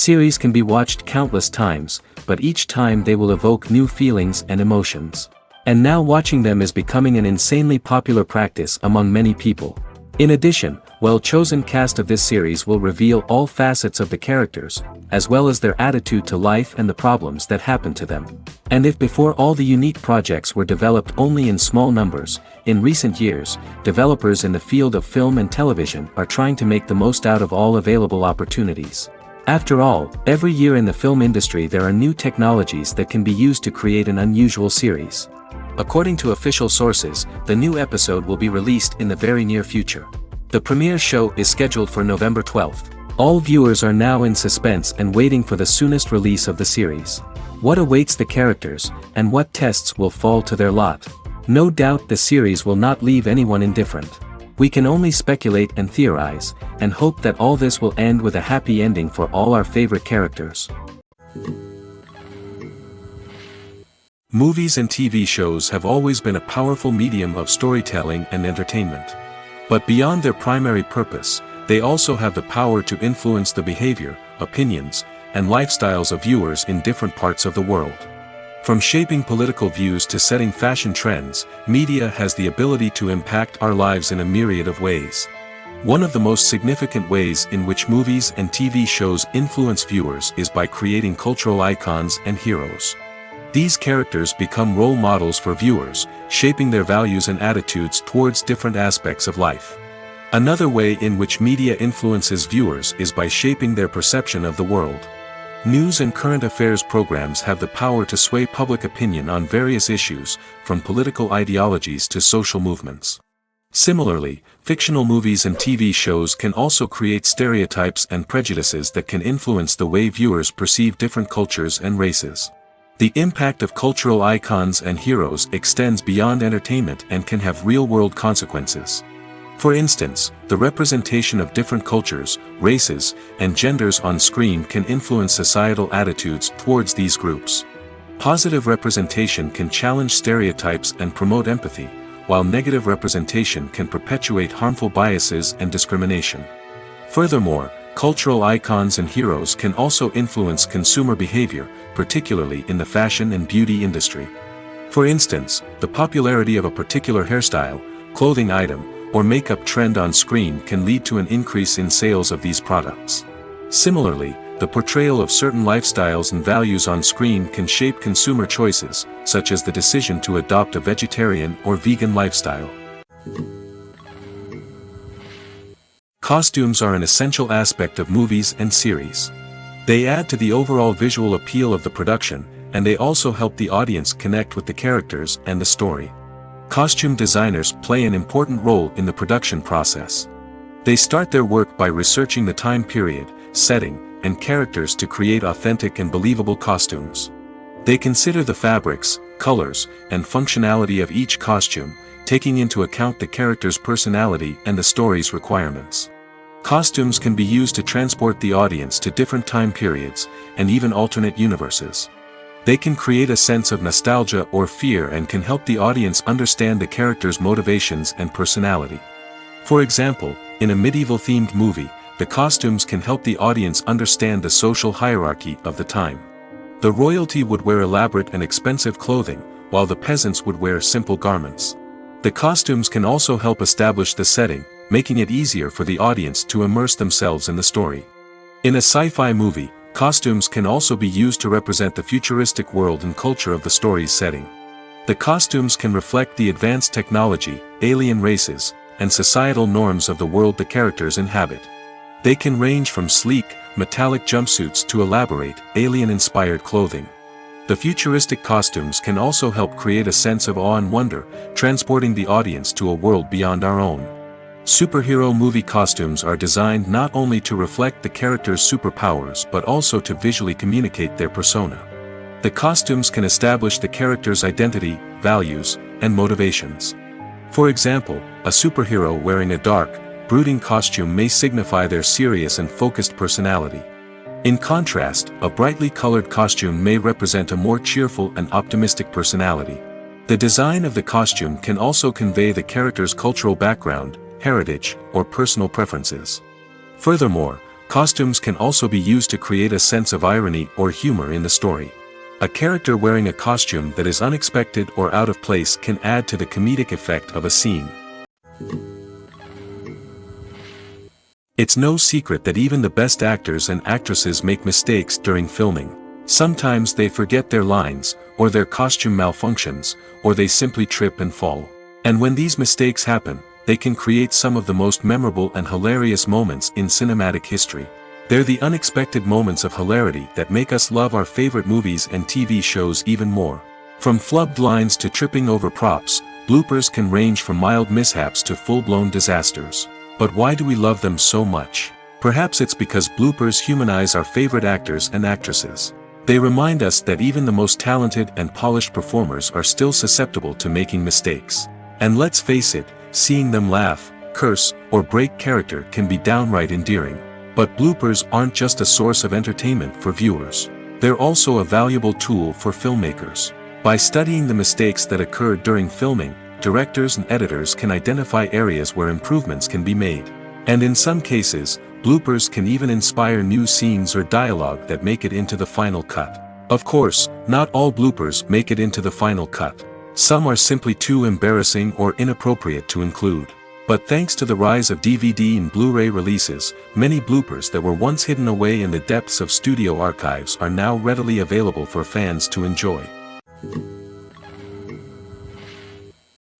Series can be watched countless times, but each time they will evoke new feelings and emotions. And now watching them is becoming an insanely popular practice among many people. In addition, well-chosen cast of this series will reveal all facets of the characters, as well as their attitude to life and the problems that happen to them. And if before all the unique projects were developed only in small numbers, in recent years, developers in the field of film and television are trying to make the most out of all available opportunities. After all, every year in the film industry there are new technologies that can be used to create an unusual series. According to official sources, the new episode will be released in the very near future. The premiere show is scheduled for November 12th. All viewers are now in suspense and waiting for the soonest release of the series. What awaits the characters, and what tests will fall to their lot? No doubt the series will not leave anyone indifferent. We can only speculate and theorize, and hope that all this will end with a happy ending for all our favorite characters. Movies and TV shows have always been a powerful medium of storytelling and entertainment. But beyond their primary purpose, they also have the power to influence the behavior, opinions, and lifestyles of viewers in different parts of the world. From shaping political views to setting fashion trends, media has the ability to impact our lives in a myriad of ways. One of the most significant ways in which movies and TV shows influence viewers is by creating cultural icons and heroes. These characters become role models for viewers, shaping their values and attitudes towards different aspects of life. Another way in which media influences viewers is by shaping their perception of the world. News and current affairs programs have the power to sway public opinion on various issues, from political ideologies to social movements. Similarly, fictional movies and TV shows can also create stereotypes and prejudices that can influence the way viewers perceive different cultures and races. The impact of cultural icons and heroes extends beyond entertainment and can have real-world consequences. For instance, the representation of different cultures, races, and genders on screen can influence societal attitudes towards these groups. Positive representation can challenge stereotypes and promote empathy, while negative representation can perpetuate harmful biases and discrimination. Furthermore, cultural icons and heroes can also influence consumer behavior, particularly in the fashion and beauty industry. For instance, the popularity of a particular hairstyle, clothing item, or makeup trend on screen can lead to an increase in sales of these products. Similarly, the portrayal of certain lifestyles and values on screen can shape consumer choices, such as the decision to adopt a vegetarian or vegan lifestyle. Costumes are an essential aspect of movies and series. They add to the overall visual appeal of the production, and they also help the audience connect with the characters and the story. Costume designers play an important role in the production process. They start their work by researching the time period, setting, and characters to create authentic and believable costumes. They consider the fabrics, colors, and functionality of each costume, taking into account the character's personality and the story's requirements. Costumes can be used to transport the audience to different time periods, and even alternate universes. They can create a sense of nostalgia or fear and can help the audience understand the character's motivations and personality. For example, in a medieval-themed movie, the costumes can help the audience understand the social hierarchy of the time. The royalty would wear elaborate and expensive clothing, while the peasants would wear simple garments. The costumes can also help establish the setting, making it easier for the audience to immerse themselves in the story. In a sci-fi movie, costumes can also be used to represent the futuristic world and culture of the story's setting. The costumes can reflect the advanced technology, alien races, and societal norms of the world the characters inhabit. They can range from sleek, metallic jumpsuits to elaborate, alien-inspired clothing. The futuristic costumes can also help create a sense of awe and wonder, transporting the audience to a world beyond our own. Superhero movie costumes are designed not only to reflect the character's superpowers but also to visually communicate their persona. The costumes can establish the character's identity, values, and motivations. For example, a superhero wearing a dark, brooding costume may signify their serious and focused personality. In contrast, a brightly colored costume may represent a more cheerful and optimistic personality. The design of the costume can also convey the character's cultural background, heritage, or personal preferences. Furthermore, Costumes can also be used to create a sense of irony or humor in the story. A character wearing a costume that is unexpected or out of place can add to the comedic effect of a scene. It's no secret that even the best actors and actresses make mistakes during filming. Sometimes they forget their lines, or their costume malfunctions, or they simply trip and fall. And when these mistakes happen, they can create some of the most memorable and hilarious moments in cinematic history. They're the unexpected moments of hilarity that make us love our favorite movies and TV shows even more. From flubbed lines to tripping over props, bloopers can range from mild mishaps to full-blown disasters. But why do we love them so much? Perhaps it's because bloopers humanize our favorite actors and actresses. They remind us that even the most talented and polished performers are still susceptible to making mistakes. And let's face it, seeing them laugh, curse, or break character can be downright endearing. But bloopers aren't just a source of entertainment for viewers. They're also a valuable tool for filmmakers. By studying the mistakes that occurred during filming, directors and editors can identify areas where improvements can be made. And in some cases, bloopers can even inspire new scenes or dialogue that make it into the final cut. Of course, not all bloopers make it into the final cut. Some are simply too embarrassing or inappropriate to include. But thanks to the rise of DVD and Blu-ray releases, many bloopers that were once hidden away in the depths of studio archives are now readily available for fans to enjoy.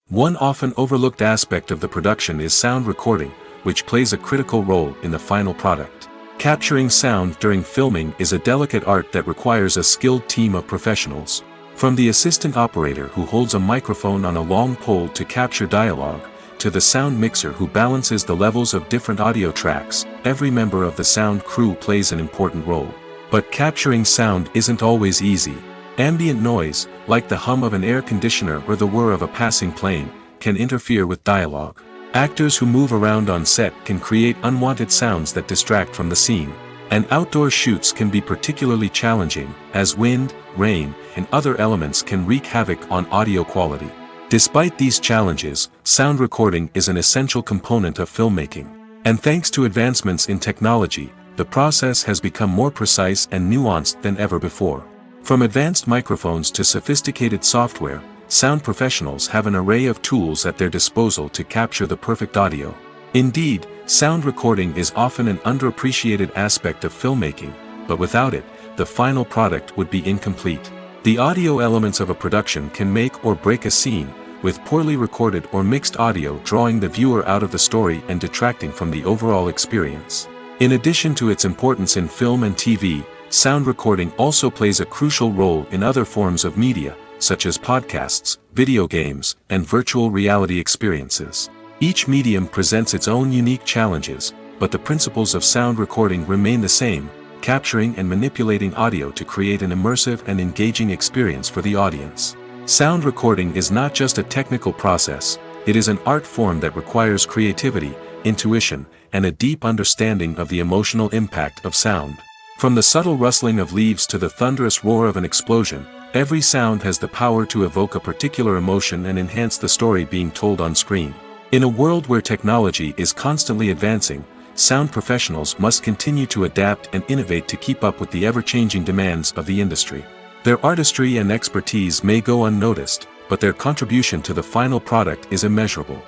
One often overlooked aspect of the production is sound recording, which plays a critical role in the final product. Capturing sound during filming is a delicate art that requires a skilled team of professionals. From the assistant operator who holds a microphone on a long pole to capture dialogue, to the sound mixer who balances the levels of different audio tracks, every member of the sound crew plays an important role. But capturing sound isn't always easy. Ambient noise, like the hum of an air conditioner or the whir of a passing plane, can interfere with dialogue. Actors who move around on set can create unwanted sounds that distract from the scene. And outdoor shoots can be particularly challenging, as wind, rain, and other elements can wreak havoc on audio quality. Despite these challenges, sound recording is an essential component of filmmaking. And thanks to advancements in technology, the process has become more precise and nuanced than ever before. From advanced microphones to sophisticated software, sound professionals have an array of tools at their disposal to capture the perfect audio. Indeed, sound recording is often an underappreciated aspect of filmmaking, but without it, the final product would be incomplete. The audio elements of a production can make or break a scene, with poorly recorded or mixed audio drawing the viewer out of the story and detracting from the overall experience. In addition to its importance in film and TV, sound recording also plays a crucial role in other forms of media, such as podcasts, video games, and virtual reality experiences. Each medium presents its own unique challenges, but the principles of sound recording remain the same: capturing and manipulating audio to create an immersive and engaging experience for the audience. Sound recording is not just a technical process, it is an art form that requires creativity, intuition, and a deep understanding of the emotional impact of sound. From the subtle rustling of leaves to the thunderous roar of an explosion, every sound has the power to evoke a particular emotion and enhance the story being told on screen. In a world where technology is constantly advancing, sound professionals must continue to adapt and innovate to keep up with the ever-changing demands of the industry. Their artistry and expertise may go unnoticed, but their contribution to the final product is immeasurable.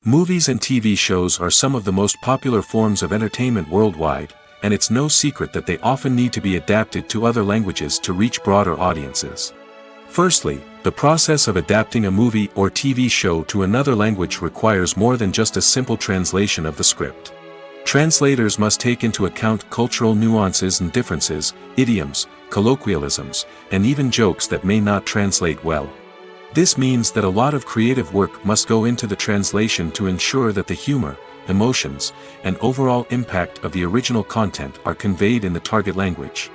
Movies and TV shows are some of the most popular forms of entertainment worldwide, and it's no secret that they often need to be adapted to other languages to reach broader audiences. Firstly, the process of adapting a movie or TV show to another language requires more than just a simple translation of the script. Translators must take into account cultural nuances and differences, idioms, colloquialisms, and even jokes that may not translate well. This means that a lot of creative work must go into the translation to ensure that the humor, emotions, and overall impact of the original content are conveyed in the target language.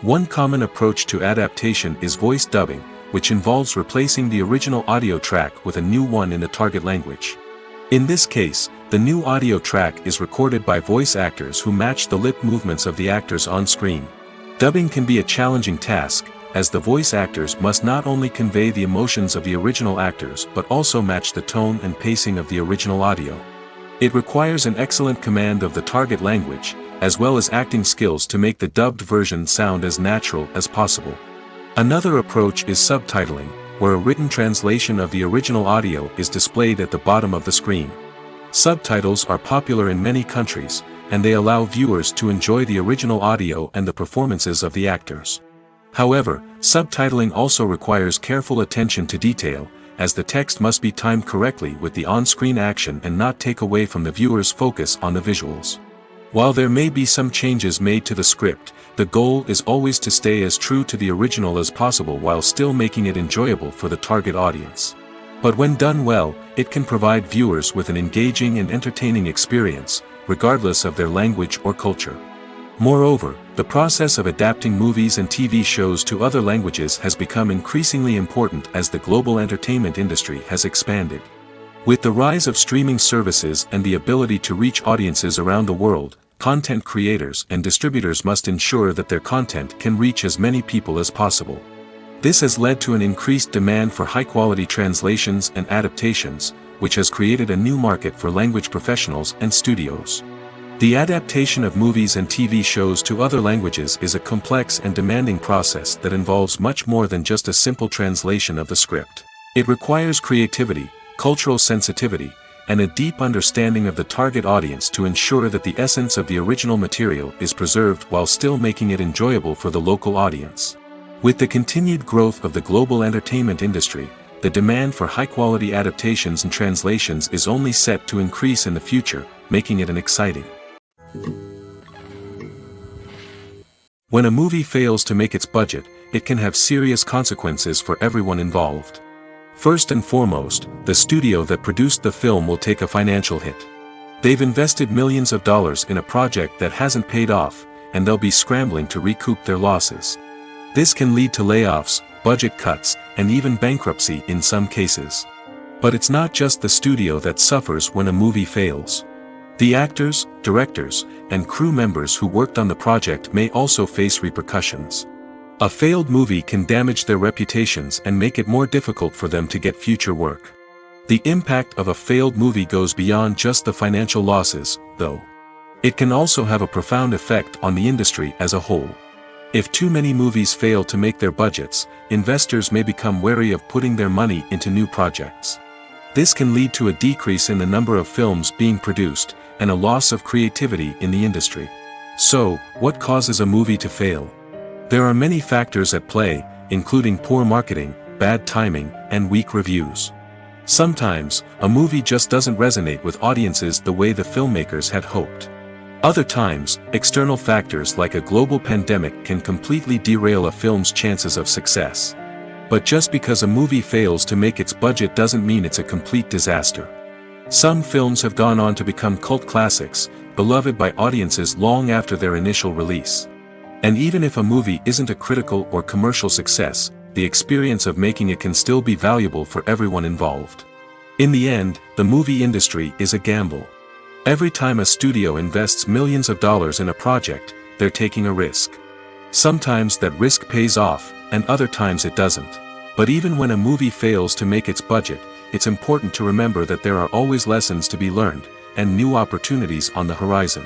One common approach to adaptation is voice dubbing, which involves replacing the original audio track with a new one in the target language. In this case, the new audio track is recorded by voice actors who match the lip movements of the actors on screen. Dubbing can be a challenging task, as the voice actors must not only convey the emotions of the original actors but also match the tone and pacing of the original audio. It requires an excellent command of the target language, as well as acting skills to make the dubbed version sound as natural as possible. Another approach is subtitling, where a written translation of the original audio is displayed at the bottom of the screen. Subtitles are popular in many countries, and they allow viewers to enjoy the original audio and the performances of the actors. However, subtitling also requires careful attention to detail, as the text must be timed correctly with the on-screen action and not take away from the viewer's focus on the visuals. While there may be some changes made to the script, the goal is always to stay as true to the original as possible while still making it enjoyable for the target audience. But when done well, it can provide viewers with an engaging and entertaining experience, regardless of their language or culture. Moreover, the process of adapting movies and TV shows to other languages has become increasingly important as the global entertainment industry has expanded. With the rise of streaming services and the ability to reach audiences around the world, content creators and distributors must ensure that their content can reach as many people as possible. This has led to an increased demand for high-quality translations and adaptations, which has created a new market for language professionals and studios. The adaptation of movies and TV shows to other languages is a complex and demanding process that involves much more than just a simple translation of the script. It requires creativity, cultural sensitivity, and a deep understanding of the target audience to ensure that the essence of the original material is preserved while still making it enjoyable for the local audience. With the continued growth of the global entertainment industry, the demand for high-quality adaptations and translations is only set to increase in the future, making it an exciting. When a movie fails to make its budget, it can have serious consequences for everyone involved. First and foremost, the studio that produced the film will take a financial hit. They've invested millions of dollars in a project that hasn't paid off, and they'll be scrambling to recoup their losses. This can lead to layoffs, budget cuts, and even bankruptcy in some cases. But it's not just the studio that suffers when a movie fails. The actors, directors, and crew members who worked on the project may also face repercussions. A failed movie can damage their reputations and make it more difficult for them to get future work. The impact of a failed movie goes beyond just the financial losses, though. It can also have a profound effect on the industry as a whole. If too many movies fail to make their budgets, investors may become wary of putting their money into new projects. This can lead to a decrease in the number of films being produced, and a loss of creativity in the industry. So, what causes a movie to fail? There are many factors at play, including poor marketing, bad timing, and weak reviews. Sometimes, a movie just doesn't resonate with audiences the way the filmmakers had hoped. Other times, external factors like a global pandemic can completely derail a film's chances of success. But just because a movie fails to make its budget doesn't mean it's a complete disaster. Some films have gone on to become cult classics, beloved by audiences long after their initial release. And even if a movie isn't a critical or commercial success, the experience of making it can still be valuable for everyone involved. In the end, the movie industry is a gamble. Every time a studio invests millions of dollars in a project, they're taking a risk. Sometimes that risk pays off, and other times it doesn't. But even when a movie fails to make its budget, it's important to remember that there are always lessons to be learned, and new opportunities on the horizon.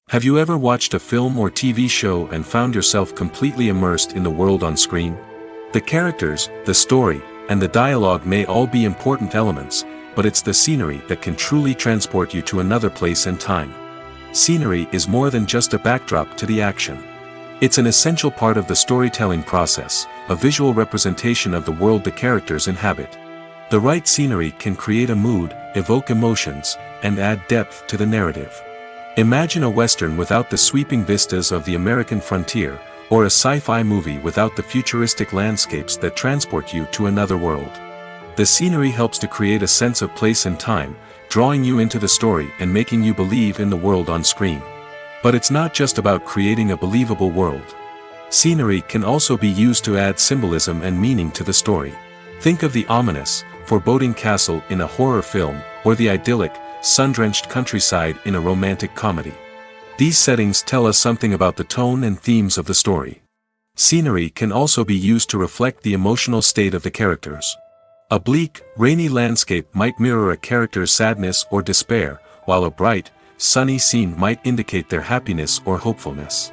Have you ever watched a film or TV show and found yourself completely immersed in the world on screen? The characters, the story, and the dialogue may all be important elements, but it's the scenery that can truly transport you to another place and time. Scenery is more than just a backdrop to the action. It's an essential part of the storytelling process, a visual representation of the world the characters inhabit. The right scenery can create a mood, evoke emotions, and add depth to the narrative. Imagine a Western without the sweeping vistas of the American frontier, or a sci-fi movie without the futuristic landscapes that transport you to another world. The scenery helps to create a sense of place and time, drawing you into the story and making you believe in the world on screen. But it's not just about creating a believable world. Scenery can also be used to add symbolism and meaning to the story. Think of the ominous, foreboding castle in a horror film, or the idyllic, sun-drenched countryside in a romantic comedy. These settings tell us something about the tone and themes of the story. Scenery can also be used to reflect the emotional state of the characters. A bleak, rainy landscape might mirror a character's sadness or despair, while a bright, sunny scene might indicate their happiness or hopefulness.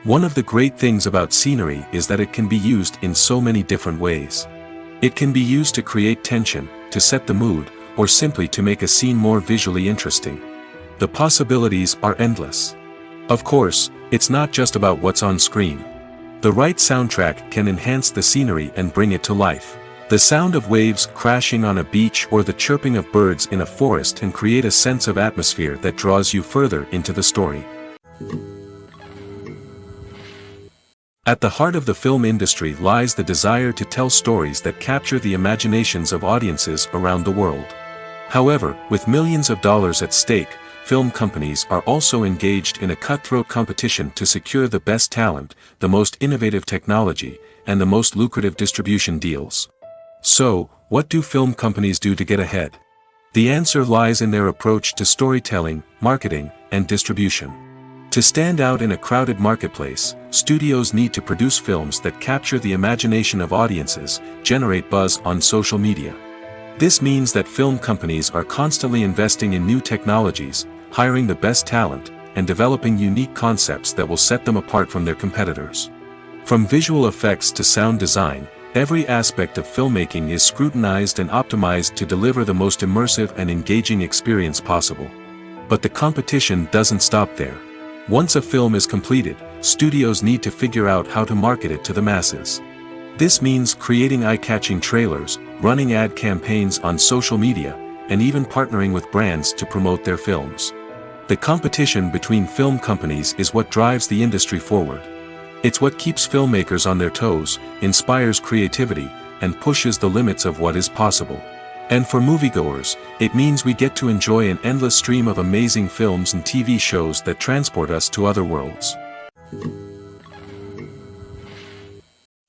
One of the great things about scenery is that it can be used in so many different ways. It can be used to create tension, to set the mood, or simply to make a scene more visually interesting. The possibilities are endless. Of course, it's not just about what's on screen. The right soundtrack can enhance the scenery and bring it to life. The sound of waves crashing on a beach or the chirping of birds in a forest can create a sense of atmosphere that draws you further into the story. At the heart of the film industry lies the desire to tell stories that capture the imaginations of audiences around the world. However, with millions of dollars at stake, film companies are also engaged in a cutthroat competition to secure the best talent, the most innovative technology, and the most lucrative distribution deals. So, what do film companies do to get ahead? The answer lies in their approach to storytelling, marketing, and distribution. To stand out in a crowded marketplace, studios need to produce films that capture the imagination of audiences, generate buzz on social media. This means that film companies are constantly investing in new technologies, hiring the best talent, and developing unique concepts that will set them apart from their competitors. From visual effects to sound design, every aspect of filmmaking is scrutinized and optimized to deliver the most immersive and engaging experience possible. But the competition doesn't stop there. Once a film is completed, studios need to figure out how to market it to the masses. This means creating eye-catching trailers, running ad campaigns on social media, and even partnering with brands to promote their films. The competition between film companies is what drives the industry forward. It's what keeps filmmakers on their toes, inspires creativity, and pushes the limits of what is possible. And for moviegoers, it means we get to enjoy an endless stream of amazing films and TV shows that transport us to other worlds.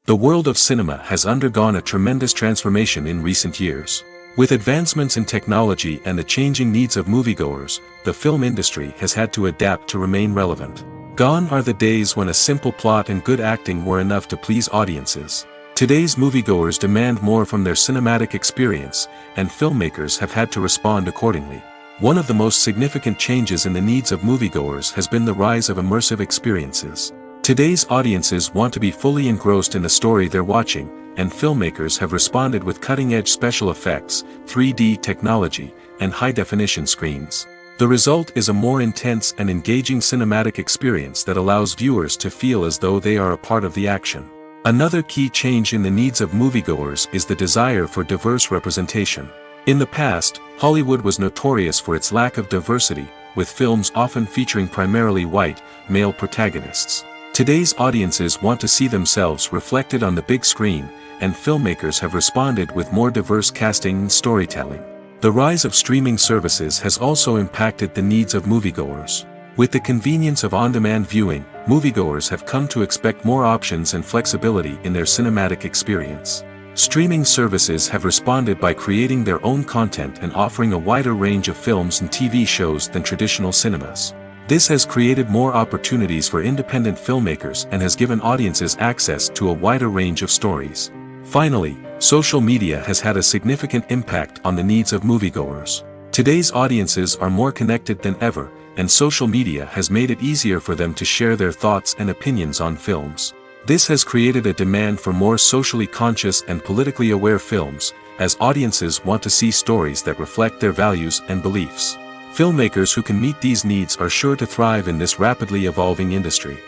The world of cinema has undergone a tremendous transformation in recent years. With advancements in technology and the changing needs of moviegoers, the film industry has had to adapt to remain relevant. Gone are the days when a simple plot and good acting were enough to please audiences. Today's moviegoers demand more from their cinematic experience, and filmmakers have had to respond accordingly. One of the most significant changes in the needs of moviegoers has been the rise of immersive experiences. Today's audiences want to be fully engrossed in the story they're watching, and filmmakers have responded with cutting-edge special effects, 3D technology, and high-definition screens. The result is a more intense and engaging cinematic experience that allows viewers to feel as though they are a part of the action. Another key change in the needs of moviegoers is the desire for diverse representation. In the past, Hollywood was notorious for its lack of diversity, with films often featuring primarily white, male protagonists. Today's audiences want to see themselves reflected on the big screen, and filmmakers have responded with more diverse casting and storytelling. The rise of streaming services has also impacted the needs of moviegoers. With the convenience of on-demand viewing, moviegoers have come to expect more options and flexibility in their cinematic experience. Streaming services have responded by creating their own content and offering a wider range of films and TV shows than traditional cinemas. This has created more opportunities for independent filmmakers and has given audiences access to a wider range of stories. Finally, social media has had a significant impact on the needs of moviegoers. Today's audiences are more connected than ever, and social media has made it easier for them to share their thoughts and opinions on films. This has created a demand for more socially conscious and politically aware films, as audiences want to see stories that reflect their values and beliefs. Filmmakers who can meet these needs are sure to thrive in this rapidly evolving industry.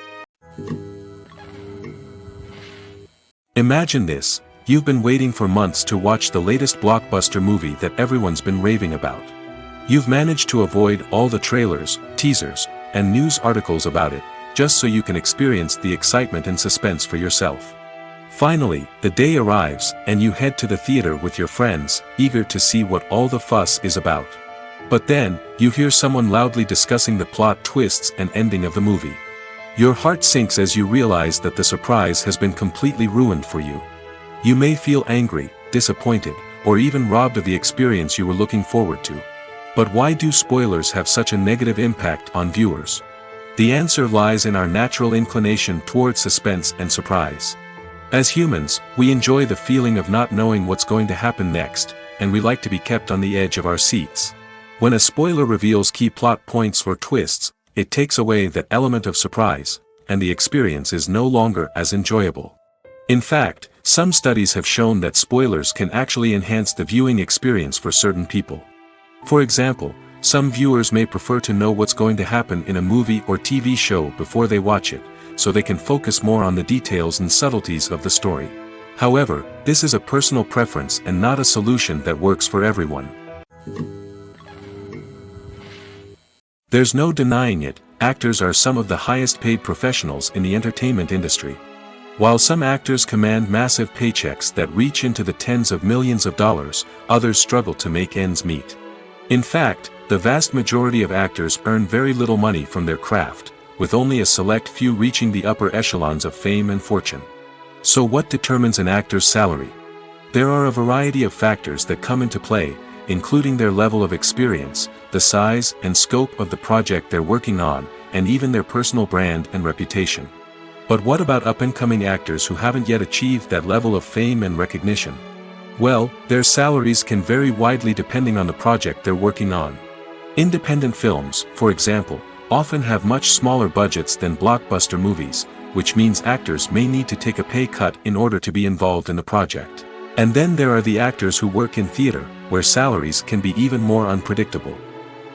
Imagine this: you've been waiting for months to watch the latest blockbuster movie that everyone's been raving about. You've managed to avoid all the trailers, teasers, and news articles about it, just so you can experience the excitement and suspense for yourself. Finally, the day arrives, and you head to the theater with your friends, eager to see what all the fuss is about. But then, you hear someone loudly discussing the plot twists and ending of the movie. Your heart sinks as you realize that the surprise has been completely ruined for you. You may feel angry, disappointed, or even robbed of the experience you were looking forward to. But why do spoilers have such a negative impact on viewers? The answer lies in our natural inclination toward suspense and surprise. As humans, we enjoy the feeling of not knowing what's going to happen next, and we like to be kept on the edge of our seats. When a spoiler reveals key plot points or twists, it takes away that element of surprise, and the experience is no longer as enjoyable. In fact, some studies have shown that spoilers can actually enhance the viewing experience for certain people. For example, some viewers may prefer to know what's going to happen in a movie or TV show before they watch it, so they can focus more on the details and subtleties of the story. However, this is a personal preference and not a solution that works for everyone. There's no denying it, actors are some of the highest paid professionals in the entertainment industry. While some actors command massive paychecks that reach into the tens of millions of dollars, others struggle to make ends meet. In fact, the vast majority of actors earn very little money from their craft, with only a select few reaching the upper echelons of fame and fortune. So what determines an actor's salary? There are a variety of factors that come into play, including their level of experience, the size and scope of the project they're working on, and even their personal brand and reputation. But what about up-and-coming actors who haven't yet achieved that level of fame and recognition? Well, their salaries can vary widely depending on the project they're working on. Independent films, for example, often have much smaller budgets than blockbuster movies, which means actors may need to take a pay cut in order to be involved in the project. And then there are the actors who work in theater, where salaries can be even more unpredictable.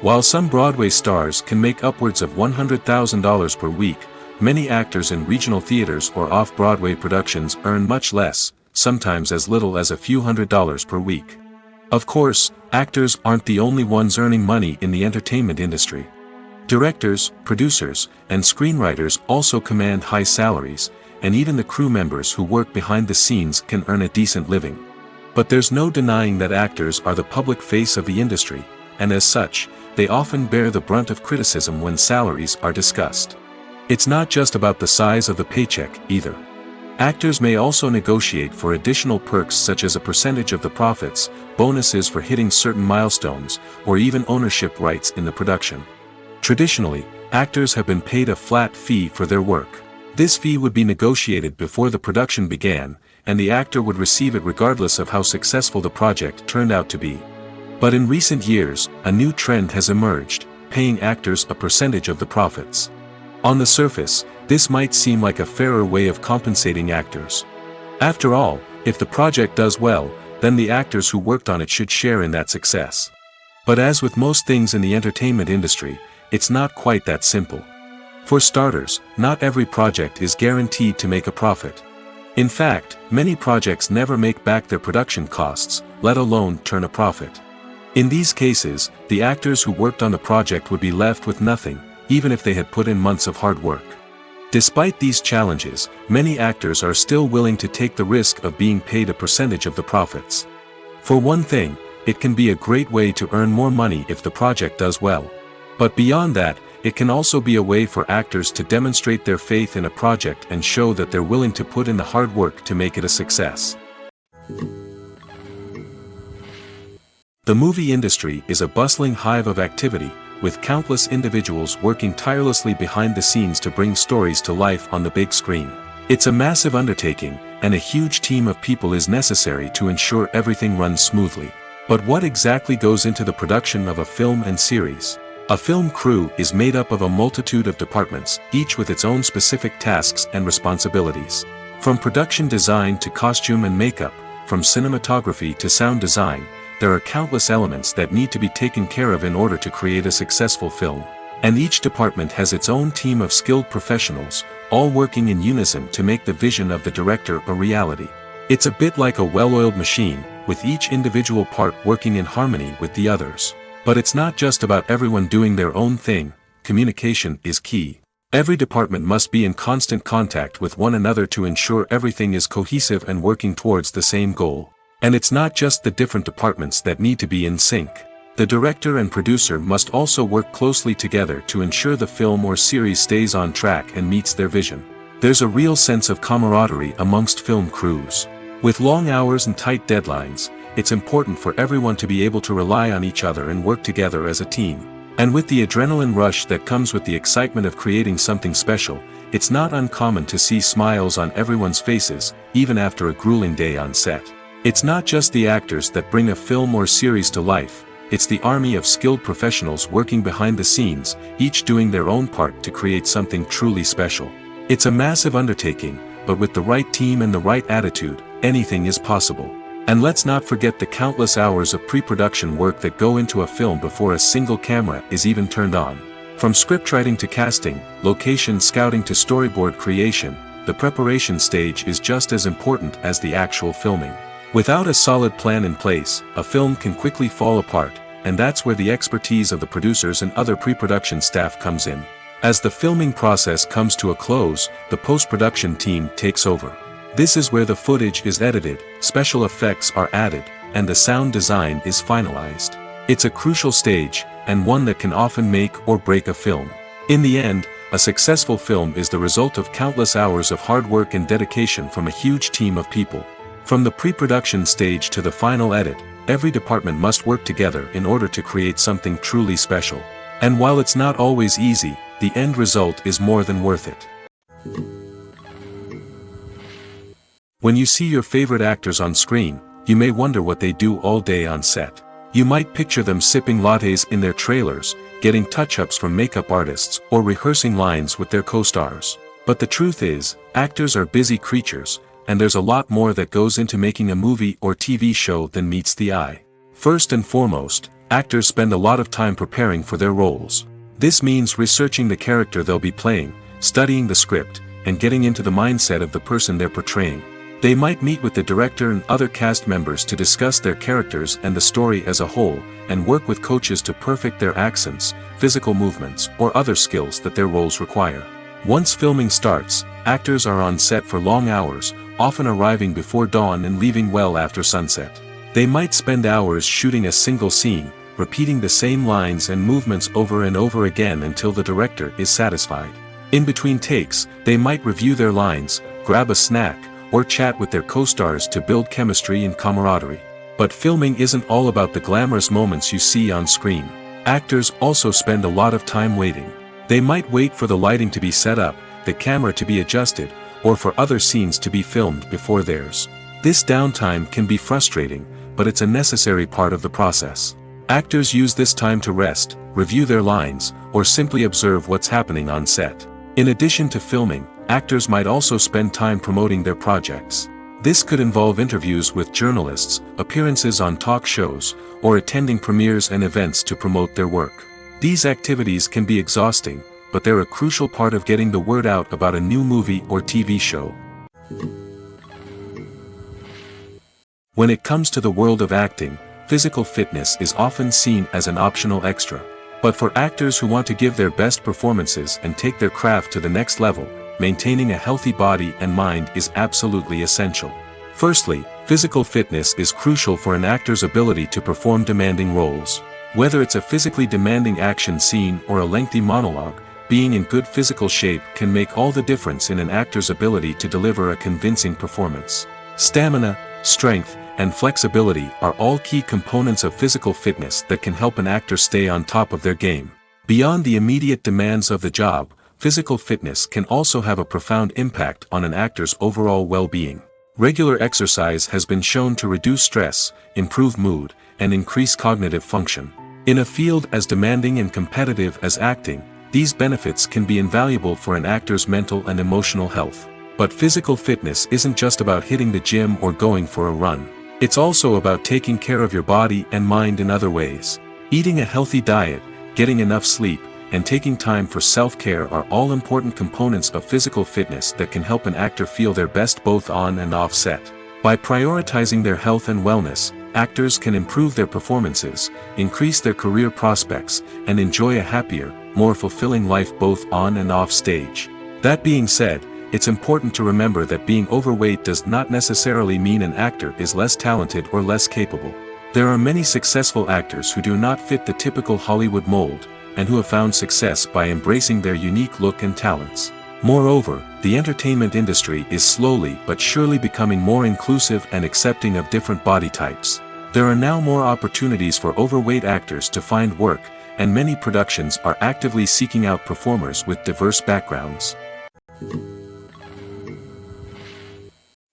While some Broadway stars can make upwards of $100,000 per week, many actors in regional theaters or off-Broadway productions earn much less, sometimes as little as a few $100s per week. Of course, actors aren't the only ones earning money in the entertainment industry. Directors, producers, and screenwriters also command high salaries, and even the crew members who work behind the scenes can earn a decent living. But there's no denying that actors are the public face of the industry, and as such, they often bear the brunt of criticism when salaries are discussed. It's not just about the size of the paycheck, either. Actors may also negotiate for additional perks such as a percentage of the profits, bonuses for hitting certain milestones, or even ownership rights in the production. Traditionally, actors have been paid a flat fee for their work. This fee would be negotiated before the production began, and the actor would receive it regardless of how successful the project turned out to be. But in recent years, a new trend has emerged, paying actors a percentage of the profits. On the surface, this might seem like a fairer way of compensating actors. After all, if the project does well, then the actors who worked on it should share in that success. But as with most things in the entertainment industry, it's not quite that simple. For starters, not every project is guaranteed to make a profit. In fact, many projects never make back their production costs, let alone turn a profit. In these cases, the actors who worked on the project would be left with nothing, even if they had put in months of hard work. Despite these challenges, many actors are still willing to take the risk of being paid a percentage of the profits. For one thing, it can be a great way to earn more money if the project does well. But beyond that, it can also be a way for actors to demonstrate their faith in a project and show that they're willing to put in the hard work to make it a success. The movie industry is a bustling hive of activity, with countless individuals working tirelessly behind the scenes to bring stories to life on the big screen. It's a massive undertaking, and a huge team of people is necessary to ensure everything runs smoothly. But what exactly goes into the production of a film and series? A film crew is made up of a multitude of departments, each with its own specific tasks and responsibilities. From production design to costume and makeup, from cinematography to sound design, there are countless elements that need to be taken care of in order to create a successful film. And each department has its own team of skilled professionals, all working in unison to make the vision of the director a reality. It's a bit like a well-oiled machine, with each individual part working in harmony with the others. But it's not just about everyone doing their own thing, communication is key. Every department must be in constant contact with one another to ensure everything is cohesive and working towards the same goal. And it's not just the different departments that need to be in sync. The director and producer must also work closely together to ensure the film or series stays on track and meets their vision. There's a real sense of camaraderie amongst film crews. With long hours and tight deadlines, it's important for everyone to be able to rely on each other and work together as a team. And with the adrenaline rush that comes with the excitement of creating something special, it's not uncommon to see smiles on everyone's faces, even after a grueling day on set. It's not just the actors that bring a film or series to life, it's the army of skilled professionals working behind the scenes, each doing their own part to create something truly special. It's a massive undertaking, but with the right team and the right attitude, anything is possible. And let's not forget the countless hours of pre-production work that go into a film before a single camera is even turned on. From scriptwriting to casting, location scouting to storyboard creation, the preparation stage is just as important as the actual filming. Without a solid plan in place, a film can quickly fall apart, and that's where the expertise of the producers and other pre-production staff comes in. As the filming process comes to a close, the post-production team takes over. This is where the footage is edited, special effects are added, and the sound design is finalized. It's a crucial stage, and one that can often make or break a film. In the end, a successful film is the result of countless hours of hard work and dedication from a huge team of people. From the pre-production stage to the final edit, every department must work together in order to create something truly special. And while it's not always easy, the end result is more than worth it. When you see your favorite actors on screen, you may wonder what they do all day on set. You might picture them sipping lattes in their trailers, getting touch-ups from makeup artists, or rehearsing lines with their co-stars. But the truth is, actors are busy creatures, and there's a lot more that goes into making a movie or TV show than meets the eye. First and foremost, actors spend a lot of time preparing for their roles. This means researching the character they'll be playing, studying the script, and getting into the mindset of the person they're portraying. They might meet with the director and other cast members to discuss their characters and the story as a whole, and work with coaches to perfect their accents, physical movements, or other skills that their roles require. Once filming starts, actors are on set for long hours, often arriving before dawn and leaving well after sunset. They might spend hours shooting a single scene, repeating the same lines and movements over and over again until the director is satisfied. In between takes, they might review their lines, grab a snack, or chat with their co-stars to build chemistry and camaraderie. But filming isn't all about the glamorous moments you see on screen. Actors also spend a lot of time waiting. They might wait for the lighting to be set up, the camera to be adjusted, or for other scenes to be filmed before theirs. This downtime can be frustrating, but it's a necessary part of the process. Actors use this time to rest, review their lines, or simply observe what's happening on set. In addition to filming, actors might also spend time promoting their projects. This could involve interviews with journalists, appearances on talk shows, or attending premieres and events to promote their work. These activities can be exhausting, but they're a crucial part of getting the word out about a new movie or TV show. When it comes to the world of acting, physical fitness is often seen as an optional extra. But for actors who want to give their best performances and take their craft to the next level, maintaining a healthy body and mind is absolutely essential. Firstly, physical fitness is crucial for an actor's ability to perform demanding roles. Whether it's a physically demanding action scene or a lengthy monologue, being in good physical shape can make all the difference in an actor's ability to deliver a convincing performance. Stamina, strength, and flexibility are all key components of physical fitness that can help an actor stay on top of their game. Beyond the immediate demands of the job, physical fitness can also have a profound impact on an actor's overall well-being. Regular exercise has been shown to reduce stress, improve mood, and increase cognitive function. In a field as demanding and competitive as acting, these benefits can be invaluable for an actor's mental and emotional health. But physical fitness isn't just about hitting the gym or going for a run. It's also about taking care of your body and mind in other ways. Eating a healthy diet, getting enough sleep, and taking time for self-care are all important components of physical fitness that can help an actor feel their best both on and off set. By prioritizing their health and wellness, actors can improve their performances, increase their career prospects, and enjoy a happier, more fulfilling life both on and off stage. That being said, it's important to remember that being overweight does not necessarily mean an actor is less talented or less capable. There are many successful actors who do not fit the typical Hollywood mold, and who have found success by embracing their unique look and talents. Moreover, the entertainment industry is slowly but surely becoming more inclusive and accepting of different body types. There are now more opportunities for overweight actors to find work, and many productions are actively seeking out performers with diverse backgrounds.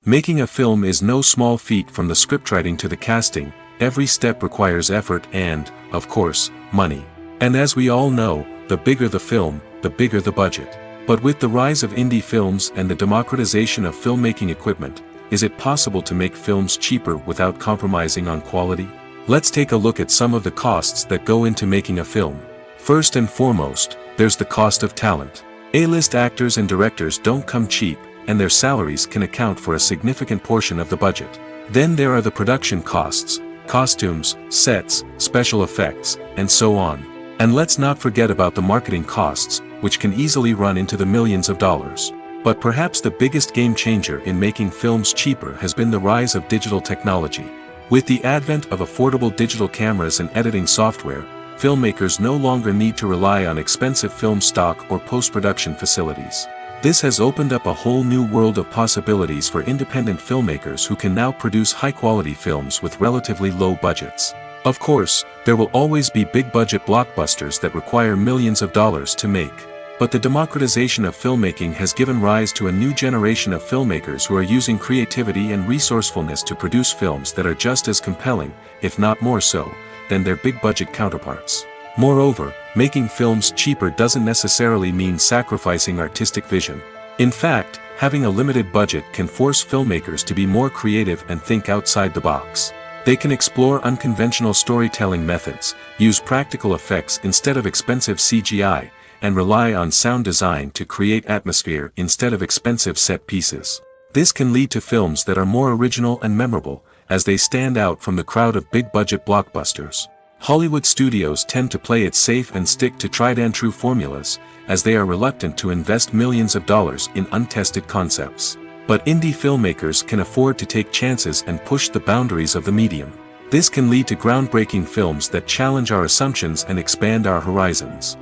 Making a film is no small feat. From the scriptwriting to the casting, every step requires effort and, of course, money. And as we all know, the bigger the film, the bigger the budget. But with the rise of indie films and the democratization of filmmaking equipment, is it possible to make films cheaper without compromising on quality? Let's take a look at some of the costs that go into making a film. First and foremost, there's the cost of talent. A-list actors and directors don't come cheap, and their salaries can account for a significant portion of the budget. Then there are the production costs, costumes, sets, special effects, and so on. And let's not forget about the marketing costs, which can easily run into the millions of dollars. But perhaps the biggest game changer in making films cheaper has been the rise of digital technology. With the advent of affordable digital cameras and editing software, filmmakers no longer need to rely on expensive film stock or post-production facilities. This has opened up a whole new world of possibilities for independent filmmakers who can now produce high-quality films with relatively low budgets. Of course, there will always be big-budget blockbusters that require millions of dollars to make. But the democratization of filmmaking has given rise to a new generation of filmmakers who are using creativity and resourcefulness to produce films that are just as compelling, if not more so, than their big-budget counterparts. Moreover, making films cheaper doesn't necessarily mean sacrificing artistic vision. In fact, having a limited budget can force filmmakers to be more creative and think outside the box. They can explore unconventional storytelling methods, use practical effects instead of expensive CGI, and rely on sound design to create atmosphere instead of expensive set pieces. This can lead to films that are more original and memorable, as they stand out from the crowd of big-budget blockbusters. Hollywood studios tend to play it safe and stick to tried-and-true formulas, as they are reluctant to invest millions of dollars in untested concepts. But indie filmmakers can afford to take chances and push the boundaries of the medium. This can lead to groundbreaking films that challenge our assumptions and expand our horizons.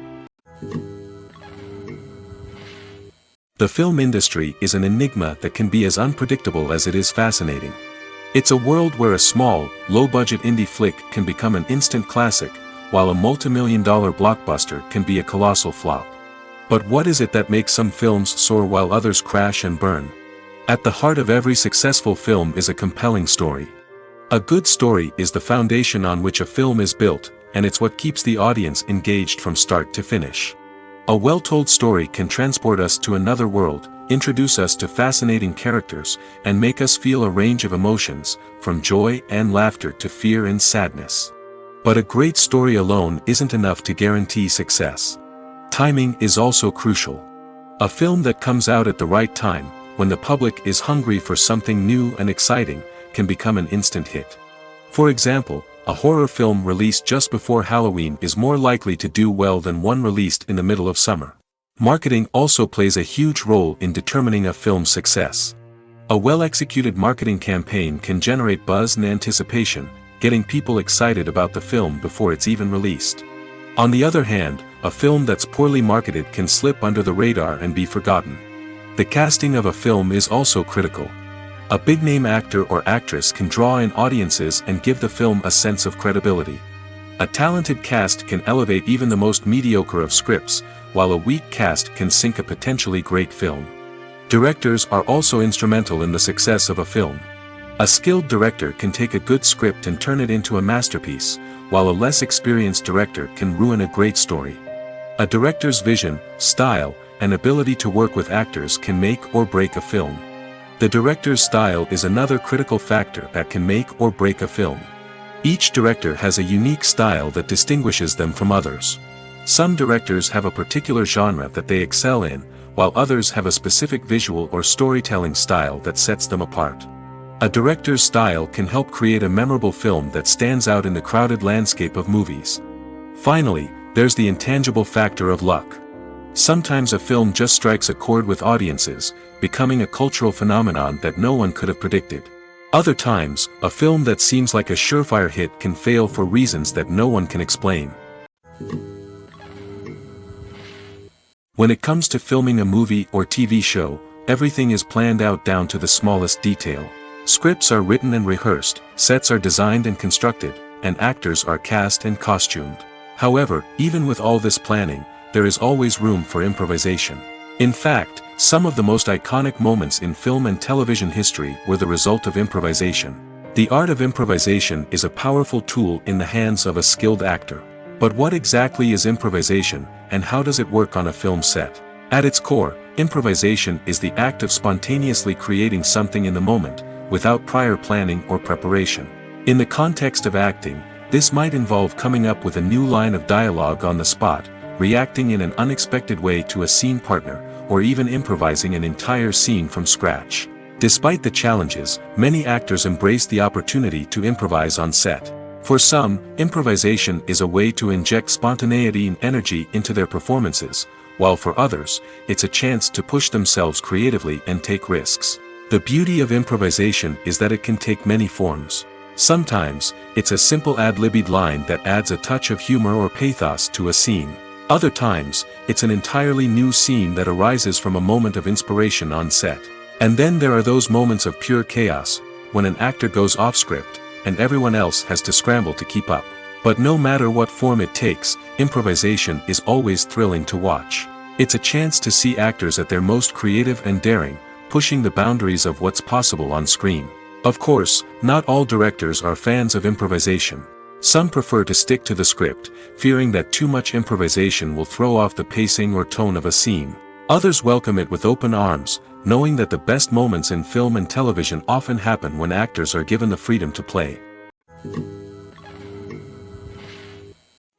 The film industry is an enigma that can be as unpredictable as it is fascinating. It's a world where a small, low-budget indie flick can become an instant classic, while a multi-million-dollar blockbuster can be a colossal flop. But what is it that makes some films soar while others crash and burn? At the heart of every successful film is a compelling story. A good story is the foundation on which a film is built, and it's what keeps the audience engaged from start to finish. A well-told story can transport us to another world, introduce us to fascinating characters, and make us feel a range of emotions, from joy and laughter to fear and sadness. But a great story alone isn't enough to guarantee success. Timing is also crucial. A film that comes out at the right time, when the public is hungry for something new and exciting, can become an instant hit. For example, a horror film released just before Halloween is more likely to do well than one released in the middle of summer. Marketing also plays a huge role in determining a film's success. A well-executed marketing campaign can generate buzz and anticipation, getting people excited about the film before it's even released. On the other hand, a film that's poorly marketed can slip under the radar and be forgotten. The casting of a film is also critical. A big-name actor or actress can draw in audiences and give the film a sense of credibility. A talented cast can elevate even the most mediocre of scripts, while a weak cast can sink a potentially great film. Directors are also instrumental in the success of a film. A skilled director can take a good script and turn it into a masterpiece, while a less experienced director can ruin a great story. A director's vision, style, and ability to work with actors can make or break a film. The director's style is another critical factor that can make or break a film. Each director has a unique style that distinguishes them from others. Some directors have a particular genre that they excel in, while others have a specific visual or storytelling style that sets them apart. A director's style can help create a memorable film that stands out in the crowded landscape of movies. Finally, there's the intangible factor of luck. Sometimes a film just strikes a chord with audiences, becoming a cultural phenomenon that no one could have predicted. Other times, a film that seems like a surefire hit can fail for reasons that no one can explain. When it comes to filming a movie or TV show, everything is planned out down to the smallest detail. Scripts are written and rehearsed, sets are designed and constructed, and actors are cast and costumed. However, even with all this planning, there is always room for improvisation. In fact, some of the most iconic moments in film and television history were the result of improvisation. The art of improvisation is a powerful tool in the hands of a skilled actor. But what exactly is improvisation, and how does it work on a film set? At its core, improvisation is the act of spontaneously creating something in the moment, without prior planning or preparation. In the context of acting, this might involve coming up with a new line of dialogue on the spot, reacting in an unexpected way to a scene partner, or even improvising an entire scene from scratch. Despite the challenges, many actors embrace the opportunity to improvise on set. For some, improvisation is a way to inject spontaneity and energy into their performances, while for others, it's a chance to push themselves creatively and take risks. The beauty of improvisation is that it can take many forms. Sometimes, it's a simple ad-libbed line that adds a touch of humor or pathos to a scene. Other times, it's an entirely new scene that arises from a moment of inspiration on set. And then there are those moments of pure chaos, when an actor goes off script, and everyone else has to scramble to keep up. But no matter what form it takes, improvisation is always thrilling to watch. It's a chance to see actors at their most creative and daring, pushing the boundaries of what's possible on screen. Of course, not all directors are fans of improvisation. Some prefer to stick to the script, fearing that too much improvisation will throw off the pacing or tone of a scene. Others welcome it with open arms, knowing that the best moments in film and television often happen when actors are given the freedom to play.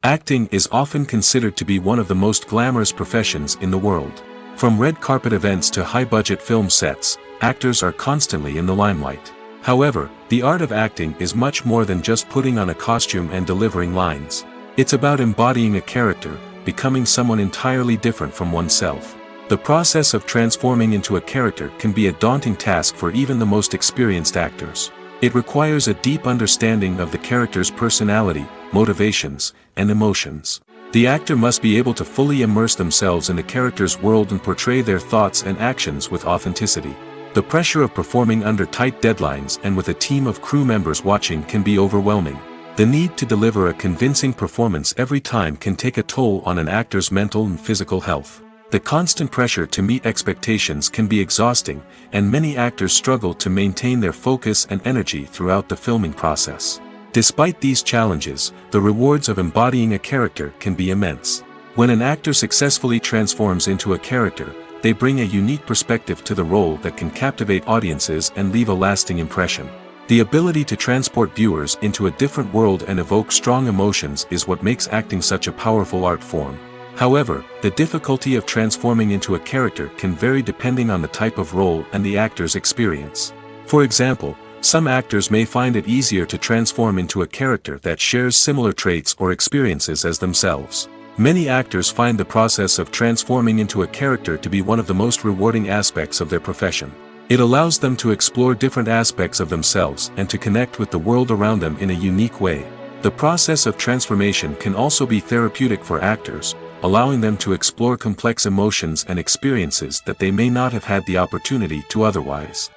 Acting is often considered to be one of the most glamorous professions in the world. From red carpet events to high-budget film sets, actors are constantly in the limelight. However, the art of acting is much more than just putting on a costume and delivering lines. It's about embodying a character, becoming someone entirely different from oneself. The process of transforming into a character can be a daunting task for even the most experienced actors. It requires a deep understanding of the character's personality, motivations, and emotions. The actor must be able to fully immerse themselves in the character's world and portray their thoughts and actions with authenticity. The pressure of performing under tight deadlines and with a team of crew members watching can be overwhelming. The need to deliver a convincing performance every time can take a toll on an actor's mental and physical health. The constant pressure to meet expectations can be exhausting, and many actors struggle to maintain their focus and energy throughout the filming process. Despite these challenges, the rewards of embodying a character can be immense. When an actor successfully transforms into a character, they bring a unique perspective to the role that can captivate audiences and leave a lasting impression. The ability to transport viewers into a different world and evoke strong emotions is what makes acting such a powerful art form. However, the difficulty of transforming into a character can vary depending on the type of role and the actor's experience. For example, some actors may find it easier to transform into a character that shares similar traits or experiences as themselves. Many actors find the process of transforming into a character to be one of the most rewarding aspects of their profession. It allows them to explore different aspects of themselves and to connect with the world around them in a unique way. The process of transformation can also be therapeutic for actors, allowing them to explore complex emotions and experiences that they may not have had the opportunity to otherwise.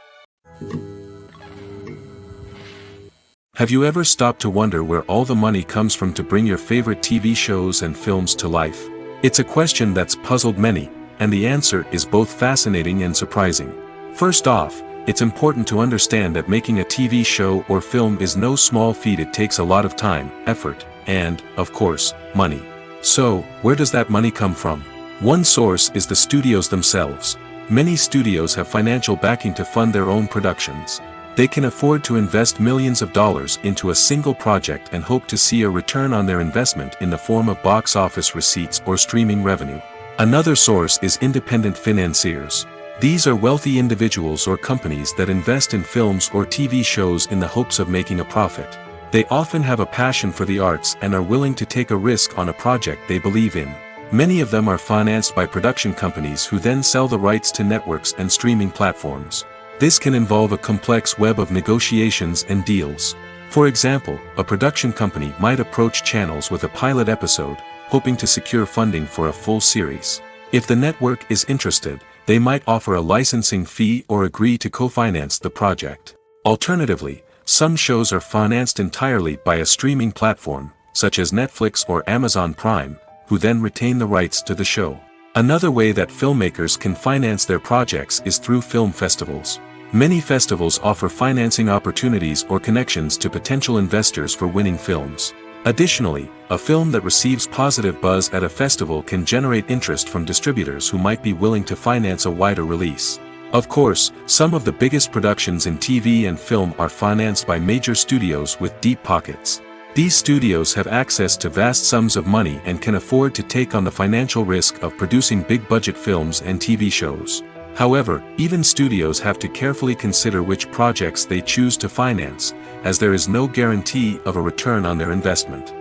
Have you ever stopped to wonder where all the money comes from to bring your favorite TV shows and films to life? It's a question that's puzzled many, and the answer is both fascinating and surprising. First off, it's important to understand that making a TV show or film is no small feat. It takes a lot of time, effort, and, of course, money. So, where does that money come from? One source is the studios themselves. Many studios have financial backing to fund their own productions. They can afford to invest millions of dollars into a single project and hope to see a return on their investment in the form of box office receipts or streaming revenue. Another source is independent financiers. These are wealthy individuals or companies that invest in films or TV shows in the hopes of making a profit. They often have a passion for the arts and are willing to take a risk on a project they believe in. Many of them are financed by production companies who then sell the rights to networks and streaming platforms. This can involve a complex web of negotiations and deals. For example, a production company might approach channels with a pilot episode, hoping to secure funding for a full series. If the network is interested, they might offer a licensing fee or agree to co-finance the project. Alternatively, some shows are financed entirely by a streaming platform, such as Netflix or Amazon Prime, who then retain the rights to the show. Another way that filmmakers can finance their projects is through film festivals. Many festivals offer financing opportunities or connections to potential investors for winning films. Additionally, a film that receives positive buzz at a festival can generate interest from distributors who might be willing to finance a wider release. Of course, some of the biggest productions in TV and film are financed by major studios with deep pockets. These studios have access to vast sums of money and can afford to take on the financial risk of producing big-budget films and TV shows. However, even studios have to carefully consider which projects they choose to finance, as there is no guarantee of a return on their investment.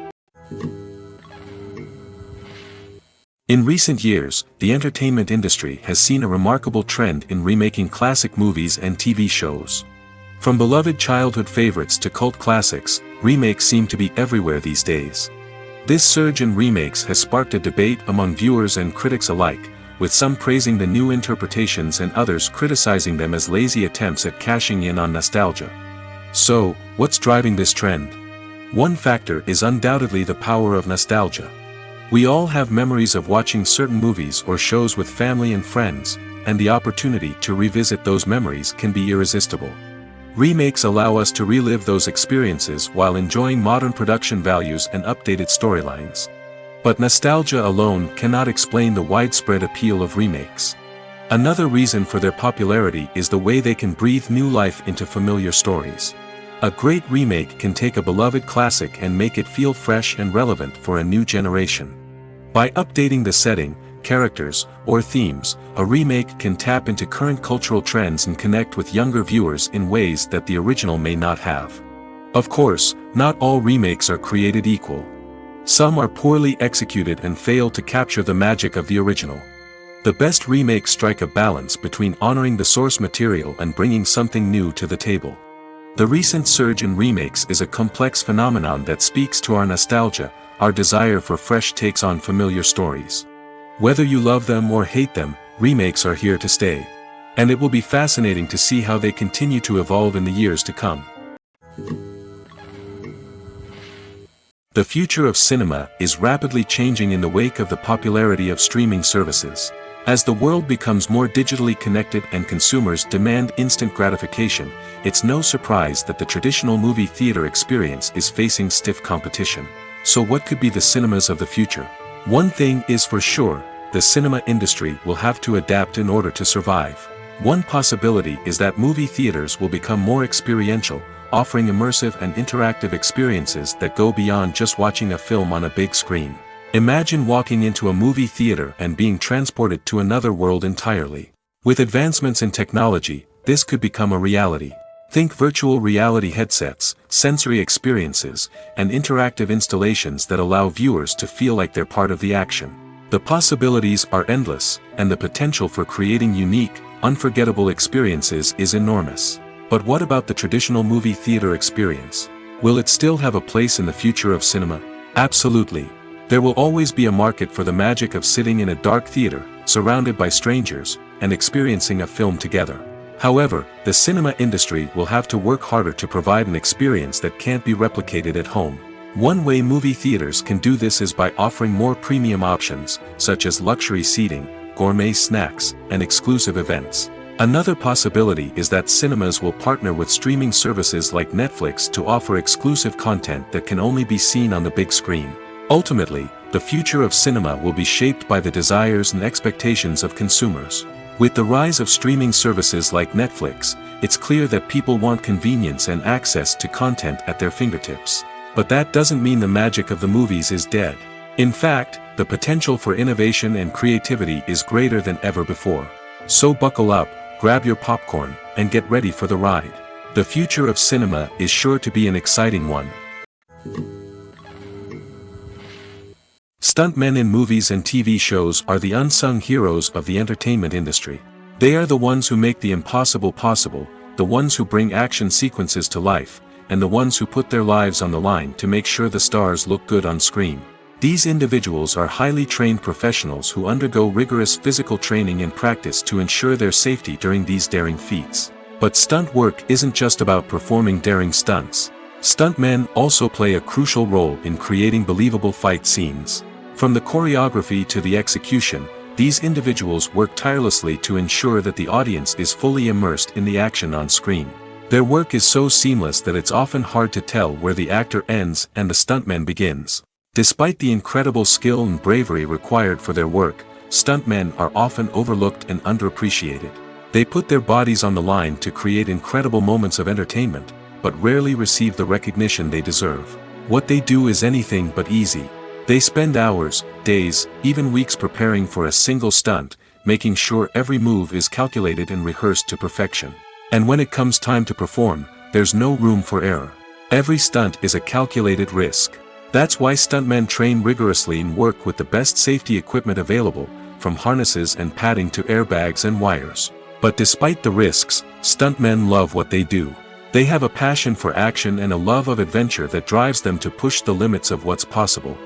In recent years, the entertainment industry has seen a remarkable trend in remaking classic movies and TV shows. From beloved childhood favorites to cult classics, remakes seem to be everywhere these days. This surge in remakes has sparked a debate among viewers and critics alike, with some praising the new interpretations and others criticizing them as lazy attempts at cashing in on nostalgia. So, what's driving this trend? One factor is undoubtedly the power of nostalgia. We all have memories of watching certain movies or shows with family and friends, and the opportunity to revisit those memories can be irresistible. Remakes allow us to relive those experiences while enjoying modern production values and updated storylines. But nostalgia alone cannot explain the widespread appeal of remakes. Another reason for their popularity is the way they can breathe new life into familiar stories. A great remake can take a beloved classic and make it feel fresh and relevant for a new generation. By updating the setting, characters, or themes, a remake can tap into current cultural trends and connect with younger viewers in ways that the original may not have. Of course, not all remakes are created equal. Some are poorly executed and fail to capture the magic of the original. The best remakes strike a balance between honoring the source material and bringing something new to the table. The recent surge in remakes is a complex phenomenon that speaks to our nostalgia, our desire for fresh takes on familiar stories. Whether you love them or hate them, remakes are here to stay. And it will be fascinating to see how they continue to evolve in the years to come. The future of cinema is rapidly changing in the wake of the popularity of streaming services. As the world becomes more digitally connected and consumers demand instant gratification, it's no surprise that the traditional movie theater experience is facing stiff competition. So what could be the cinemas of the future? One thing is for sure, the cinema industry will have to adapt in order to survive. One possibility is that movie theaters will become more experiential, offering immersive and interactive experiences that go beyond just watching a film on a big screen. Imagine walking into a movie theater and being transported to another world entirely. With advancements in technology, this could become a reality. Think virtual reality headsets, sensory experiences, and interactive installations that allow viewers to feel like they're part of the action. The possibilities are endless, and the potential for creating unique, unforgettable experiences is enormous. But what about the traditional movie theater experience? Will it still have a place in the future of cinema? Absolutely. There will always be a market for the magic of sitting in a dark theater, surrounded by strangers, and experiencing a film together. However, the cinema industry will have to work harder to provide an experience that can't be replicated at home. One way movie theaters can do this is by offering more premium options, such as luxury seating, gourmet snacks, and exclusive events. Another possibility is that cinemas will partner with streaming services like Netflix to offer exclusive content that can only be seen on the big screen. Ultimately, the future of cinema will be shaped by the desires and expectations of consumers. With the rise of streaming services like Netflix, it's clear that people want convenience and access to content at their fingertips. But that doesn't mean the magic of the movies is dead. In fact, the potential for innovation and creativity is greater than ever before. So buckle up, grab your popcorn, and get ready for the ride. The future of cinema is sure to be an exciting one. Stuntmen in movies and TV shows are the unsung heroes of the entertainment industry. They are the ones who make the impossible possible, the ones who bring action sequences to life, and the ones who put their lives on the line to make sure the stars look good on screen. These individuals are highly trained professionals who undergo rigorous physical training and practice to ensure their safety during these daring feats. But stunt work isn't just about performing daring stunts. Stuntmen also play a crucial role in creating believable fight scenes. From the choreography to the execution, these individuals work tirelessly to ensure that the audience is fully immersed in the action on screen. Their work is so seamless that it's often hard to tell where the actor ends and the stuntman begins. Despite the incredible skill and bravery required for their work, stuntmen are often overlooked and underappreciated. They put their bodies on the line to create incredible moments of entertainment, but rarely receive the recognition they deserve. What they do is anything but easy. They spend hours, days, even weeks preparing for a single stunt, making sure every move is calculated and rehearsed to perfection. And when it comes time to perform, there's no room for error. Every stunt is a calculated risk. That's why stuntmen train rigorously and work with the best safety equipment available, from harnesses and padding to airbags and wires. But despite the risks, stuntmen love what they do. They have a passion for action and a love of adventure that drives them to push the limits of what's possible.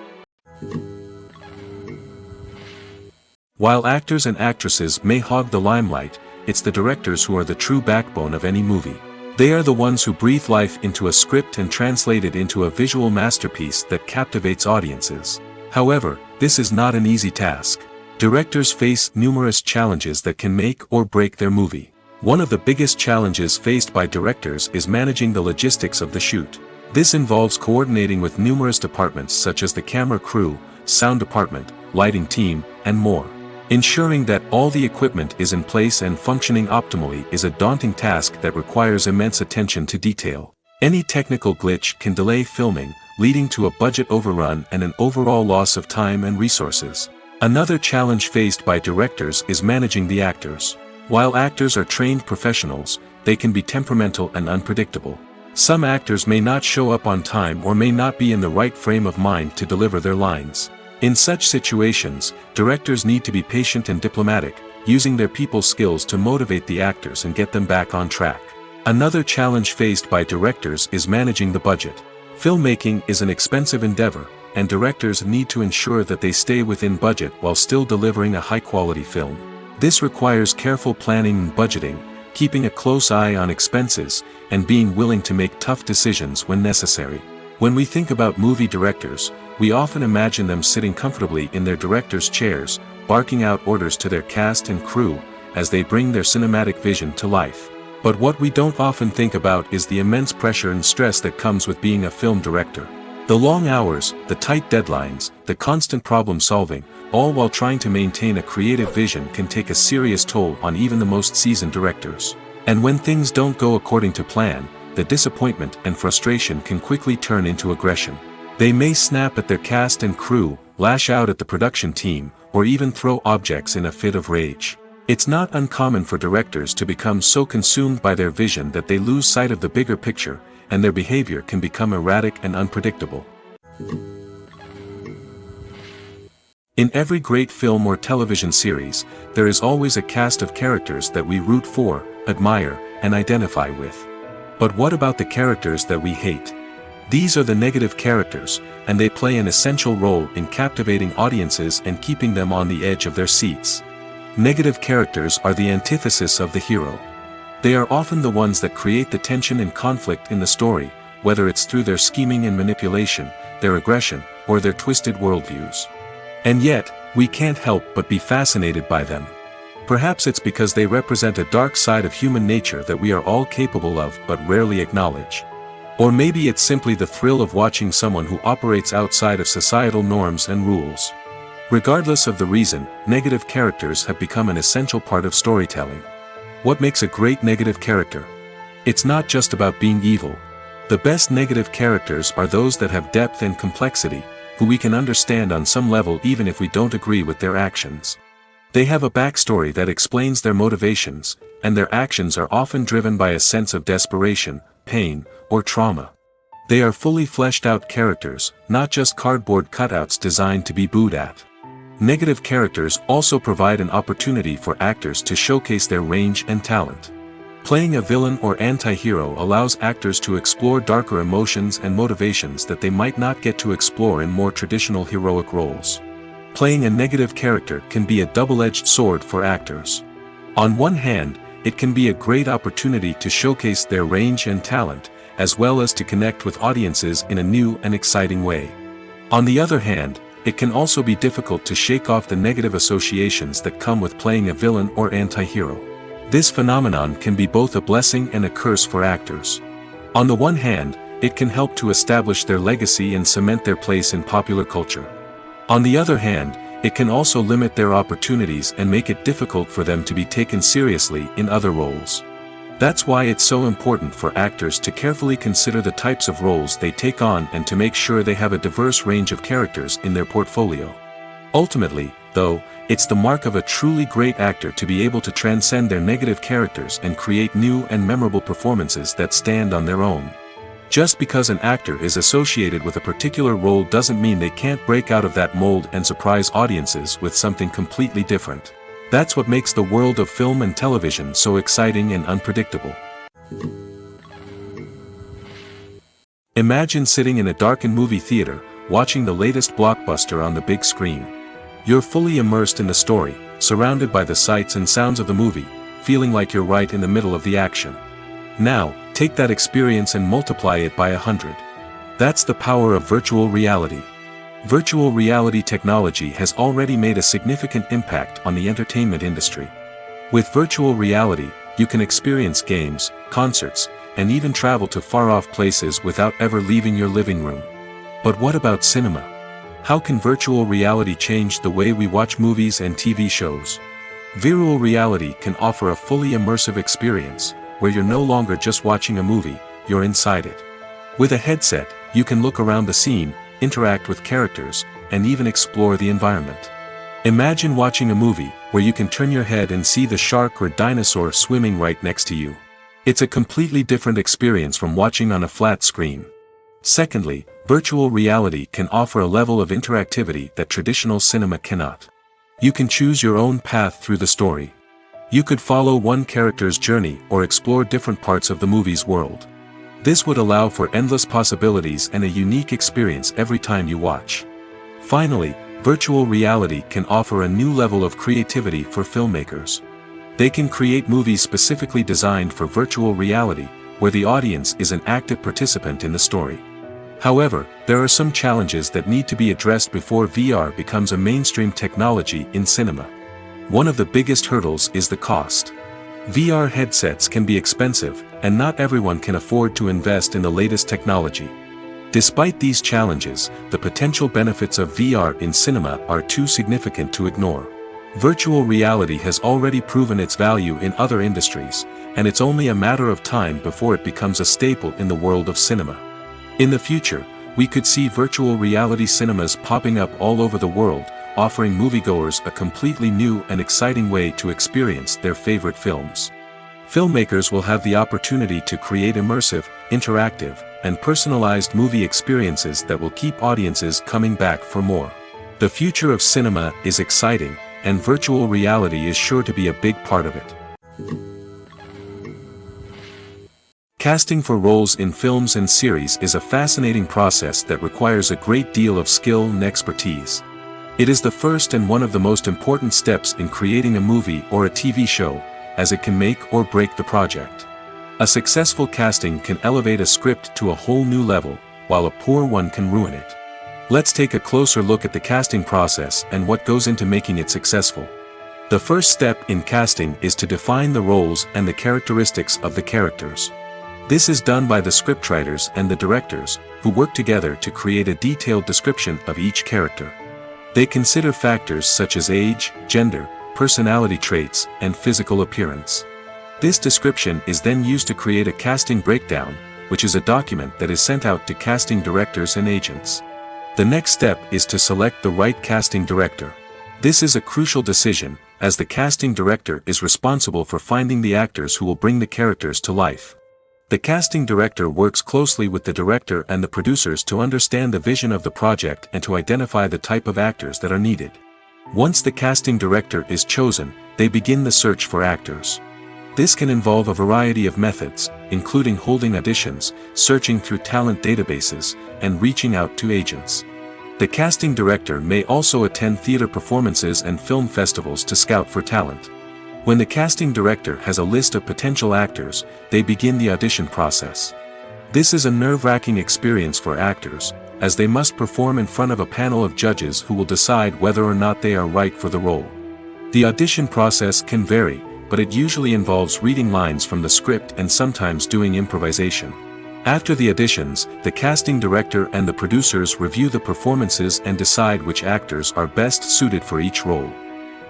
While actors and actresses may hog the limelight, it's the directors who are the true backbone of any movie. They are the ones who breathe life into a script and translate it into a visual masterpiece that captivates audiences. However, this is not an easy task. Directors face numerous challenges that can make or break their movie. One of the biggest challenges faced by directors is managing the logistics of the shoot. This involves coordinating with numerous departments such as the camera crew, sound department, lighting team, and more. Ensuring that all the equipment is in place and functioning optimally is a daunting task that requires immense attention to detail. Any technical glitch can delay filming, leading to a budget overrun and an overall loss of time and resources. Another challenge faced by directors is managing the actors. While actors are trained professionals, they can be temperamental and unpredictable. Some actors may not show up on time or may not be in the right frame of mind to deliver their lines. In such situations, directors need to be patient and diplomatic, using their people skills to motivate the actors and get them back on track. Another challenge faced by directors is managing the budget. Filmmaking is an expensive endeavor, and directors need to ensure that they stay within budget while still delivering a high-quality film. This requires careful planning and budgeting, keeping a close eye on expenses, and being willing to make tough decisions when necessary. When we think about movie directors, we often imagine them sitting comfortably in their director's chairs, barking out orders to their cast and crew, as they bring their cinematic vision to life. But what we don't often think about is the immense pressure and stress that comes with being a film director. The long hours, the tight deadlines, the constant problem solving, all while trying to maintain a creative vision can take a serious toll on even the most seasoned directors. And when things don't go according to plan, the disappointment and frustration can quickly turn into aggression. They may snap at their cast and crew, lash out at the production team, or even throw objects in a fit of rage. It's not uncommon for directors to become so consumed by their vision that they lose sight of the bigger picture, and their behavior can become erratic and unpredictable. In every great film or television series, there is always a cast of characters that we root for, admire, and identify with. But what about the characters that we hate? These are the negative characters, and they play an essential role in captivating audiences and keeping them on the edge of their seats. Negative characters are the antithesis of the hero. They are often the ones that create the tension and conflict in the story, whether it's through their scheming and manipulation, their aggression, or their twisted worldviews. And yet, we can't help but be fascinated by them. Perhaps it's because they represent a dark side of human nature that we are all capable of but rarely acknowledge. Or maybe it's simply the thrill of watching someone who operates outside of societal norms and rules. Regardless of the reason, negative characters have become an essential part of storytelling. What makes a great negative character? It's not just about being evil. The best negative characters are those that have depth and complexity, who we can understand on some level even if we don't agree with their actions. They have a backstory that explains their motivations, and their actions are often driven by a sense of desperation, pain, or trauma. They are fully fleshed out characters, not just cardboard cutouts designed to be booed at. Negative characters also provide an opportunity for actors to showcase their range and talent. Playing a villain or anti-hero allows actors to explore darker emotions and motivations that they might not get to explore in more traditional heroic roles. Playing a negative character can be a double-edged sword for actors. On one hand, it can be a great opportunity to showcase their range and talent, as well as to connect with audiences in a new and exciting way. On the other hand, it can also be difficult to shake off the negative associations that come with playing a villain or anti-hero. This phenomenon can be both a blessing and a curse for actors. On the one hand, it can help to establish their legacy and cement their place in popular culture. On the other hand, it can also limit their opportunities and make it difficult for them to be taken seriously in other roles. That's why it's so important for actors to carefully consider the types of roles they take on and to make sure they have a diverse range of characters in their portfolio. Ultimately, though, it's the mark of a truly great actor to be able to transcend their negative characters and create new and memorable performances that stand on their own. Just because an actor is associated with a particular role doesn't mean they can't break out of that mold and surprise audiences with something completely different. That's what makes the world of film and television so exciting and unpredictable. Imagine sitting in a darkened movie theater, watching the latest blockbuster on the big screen. You're fully immersed in the story, surrounded by the sights and sounds of the movie, feeling like you're right in the middle of the action. Now, take that experience and multiply it by 100. That's the power of virtual reality. Virtual reality technology has already made a significant impact on the entertainment industry. With virtual reality, you can experience games, concerts, and even travel to far-off places without ever leaving your living room. But what about cinema? How can virtual reality change the way we watch movies and TV shows? Virtual reality can offer a fully immersive experience, where you're no longer just watching a movie, you're inside it. With a headset, you can look around the scene, interact with characters, and even explore the environment. Imagine watching a movie where you can turn your head and see the shark or dinosaur swimming right next to you. It's a completely different experience from watching on a flat screen. Secondly, virtual reality can offer a level of interactivity that traditional cinema cannot. You can choose your own path through the story. You could follow one character's journey or explore different parts of the movie's world. This would allow for endless possibilities and a unique experience every time you watch. Finally, virtual reality can offer a new level of creativity for filmmakers. They can create movies specifically designed for virtual reality, where the audience is an active participant in the story. However, there are some challenges that need to be addressed before VR becomes a mainstream technology in cinema. One of the biggest hurdles is the cost. VR headsets can be expensive, and not everyone can afford to invest in the latest technology. Despite these challenges, the potential benefits of VR in cinema are too significant to ignore. Virtual reality has already proven its value in other industries, and it's only a matter of time before it becomes a staple in the world of cinema. In the future, we could see virtual reality cinemas popping up all over the world, offering moviegoers a completely new and exciting way to experience their favorite films. Filmmakers will have the opportunity to create immersive, interactive, and personalized movie experiences that will keep audiences coming back for more. The future of cinema is exciting, and virtual reality is sure to be a big part of it. Casting for roles in films and series is a fascinating process that requires a great deal of skill and expertise. It is the first and one of the most important steps in creating a movie or a TV show, as it can make or break the project. A successful casting can elevate a script to a whole new level, while a poor one can ruin it. Let's take a closer look at the casting process and what goes into making it successful. The first step in casting is to define the roles and the characteristics of the characters. This is done by the scriptwriters and the directors, who work together to create a detailed description of each character. They consider factors such as age, gender, personality traits, and physical appearance. This description is then used to create a casting breakdown, which is a document that is sent out to casting directors and agents. The next step is to select the right casting director. This is a crucial decision, as the casting director is responsible for finding the actors who will bring the characters to life. The casting director works closely with the director and the producers to understand the vision of the project and to identify the type of actors that are needed. Once the casting director is chosen, they begin the search for actors. This can involve a variety of methods, including holding auditions, searching through talent databases, and reaching out to agents. The casting director may also attend theater performances and film festivals to scout for talent. When the casting director has a list of potential actors, they begin the audition process. This is a nerve-wracking experience for actors, as they must perform in front of a panel of judges who will decide whether or not they are right for the role. The audition process can vary, but it usually involves reading lines from the script and sometimes doing improvisation. After the auditions, the casting director and the producers review the performances and decide which actors are best suited for each role.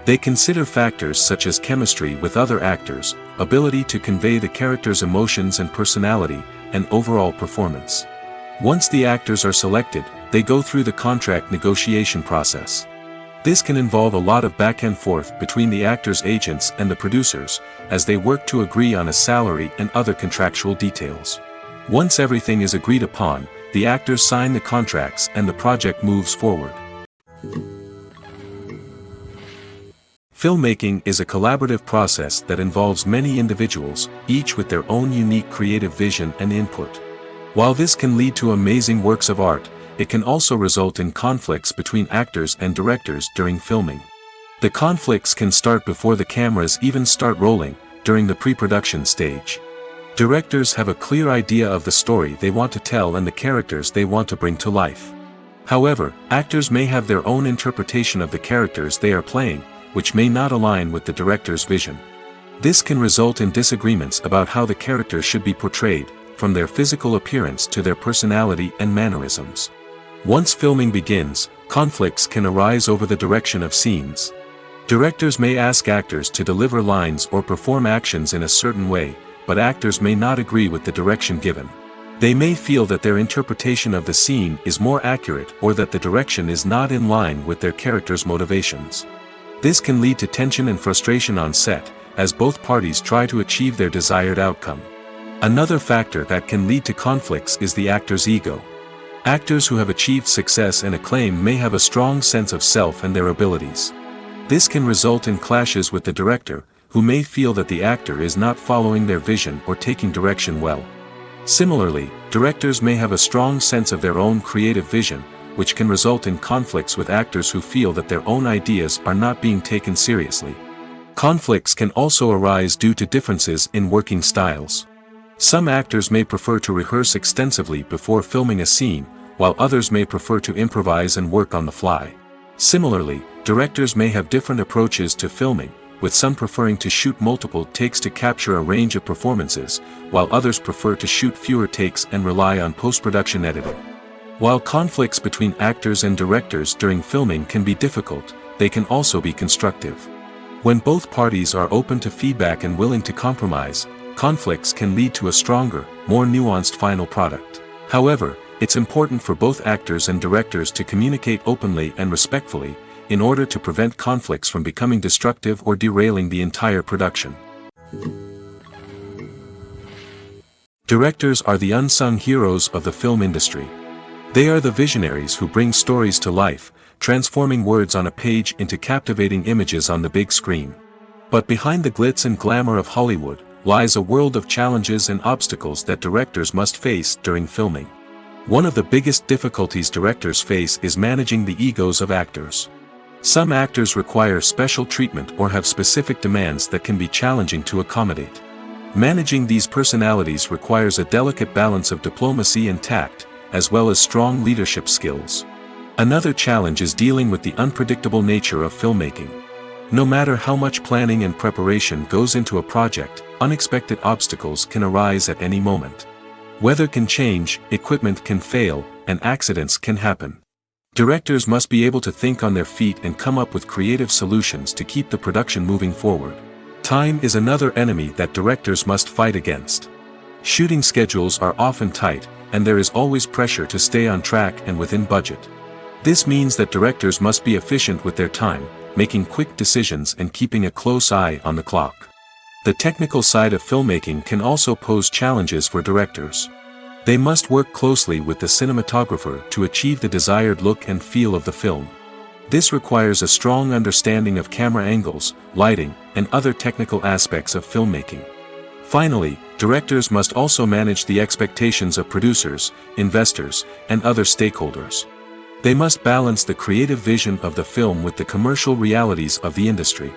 They consider factors such as chemistry with other actors, ability to convey the character's emotions and personality, and overall performance. Once the actors are selected, they go through the contract negotiation process. This can involve a lot of back and forth between the actors' agents and the producers, as they work to agree on a salary and other contractual details. Once everything is agreed upon, the actors sign the contracts and the project moves forward. Filmmaking is a collaborative process that involves many individuals, each with their own unique creative vision and input. While this can lead to amazing works of art, it can also result in conflicts between actors and directors during filming. The conflicts can start before the cameras even start rolling, during the pre-production stage. Directors have a clear idea of the story they want to tell and the characters they want to bring to life. However, actors may have their own interpretation of the characters they are playing, which may not align with the director's vision. This can result in disagreements about how the characters should be portrayed, from their physical appearance to their personality and mannerisms. Once filming begins, conflicts can arise over the direction of scenes. Directors may ask actors to deliver lines or perform actions in a certain way, but actors may not agree with the direction given. They may feel that their interpretation of the scene is more accurate or that the direction is not in line with their character's motivations. This can lead to tension and frustration on set, as both parties try to achieve their desired outcome. Another factor that can lead to conflicts is the actor's ego. Actors who have achieved success and acclaim may have a strong sense of self and their abilities. This can result in clashes with the director, who may feel that the actor is not following their vision or taking direction well. Similarly, directors may have a strong sense of their own creative vision, which can result in conflicts with actors who feel that their own ideas are not being taken seriously. Conflicts can also arise due to differences in working styles. Some actors may prefer to rehearse extensively before filming a scene, while others may prefer to improvise and work on the fly. Similarly, directors may have different approaches to filming, with some preferring to shoot multiple takes to capture a range of performances, while others prefer to shoot fewer takes and rely on post-production editing. While conflicts between actors and directors during filming can be difficult, they can also be constructive. When both parties are open to feedback and willing to compromise, conflicts can lead to a stronger, more nuanced final product. However, it's important for both actors and directors to communicate openly and respectfully, in order to prevent conflicts from becoming destructive or derailing the entire production. Directors are the unsung heroes of the film industry. They are the visionaries who bring stories to life, transforming words on a page into captivating images on the big screen. But behind the glitz and glamour of Hollywood, lies a world of challenges and obstacles that directors must face during filming. One of the biggest difficulties directors face is managing the egos of actors. Some actors require special treatment or have specific demands that can be challenging to accommodate. Managing these personalities requires a delicate balance of diplomacy and tact, as well as strong leadership skills. Another challenge is dealing with the unpredictable nature of filmmaking. No matter how much planning and preparation goes into a project, unexpected obstacles can arise at any moment. Weather can change, equipment can fail, and accidents can happen. Directors must be able to think on their feet and come up with creative solutions to keep the production moving forward. Time is another enemy that directors must fight against. Shooting schedules are often tight, and there is always pressure to stay on track and within budget. This means that directors must be efficient with their time, making quick decisions and keeping a close eye on the clock. The technical side of filmmaking can also pose challenges for directors. They must work closely with the cinematographer to achieve the desired look and feel of the film. This requires a strong understanding of camera angles, lighting, and other technical aspects of filmmaking. Finally, directors must also manage the expectations of producers, investors, and other stakeholders. They must balance the creative vision of the film with the commercial realities of the industry.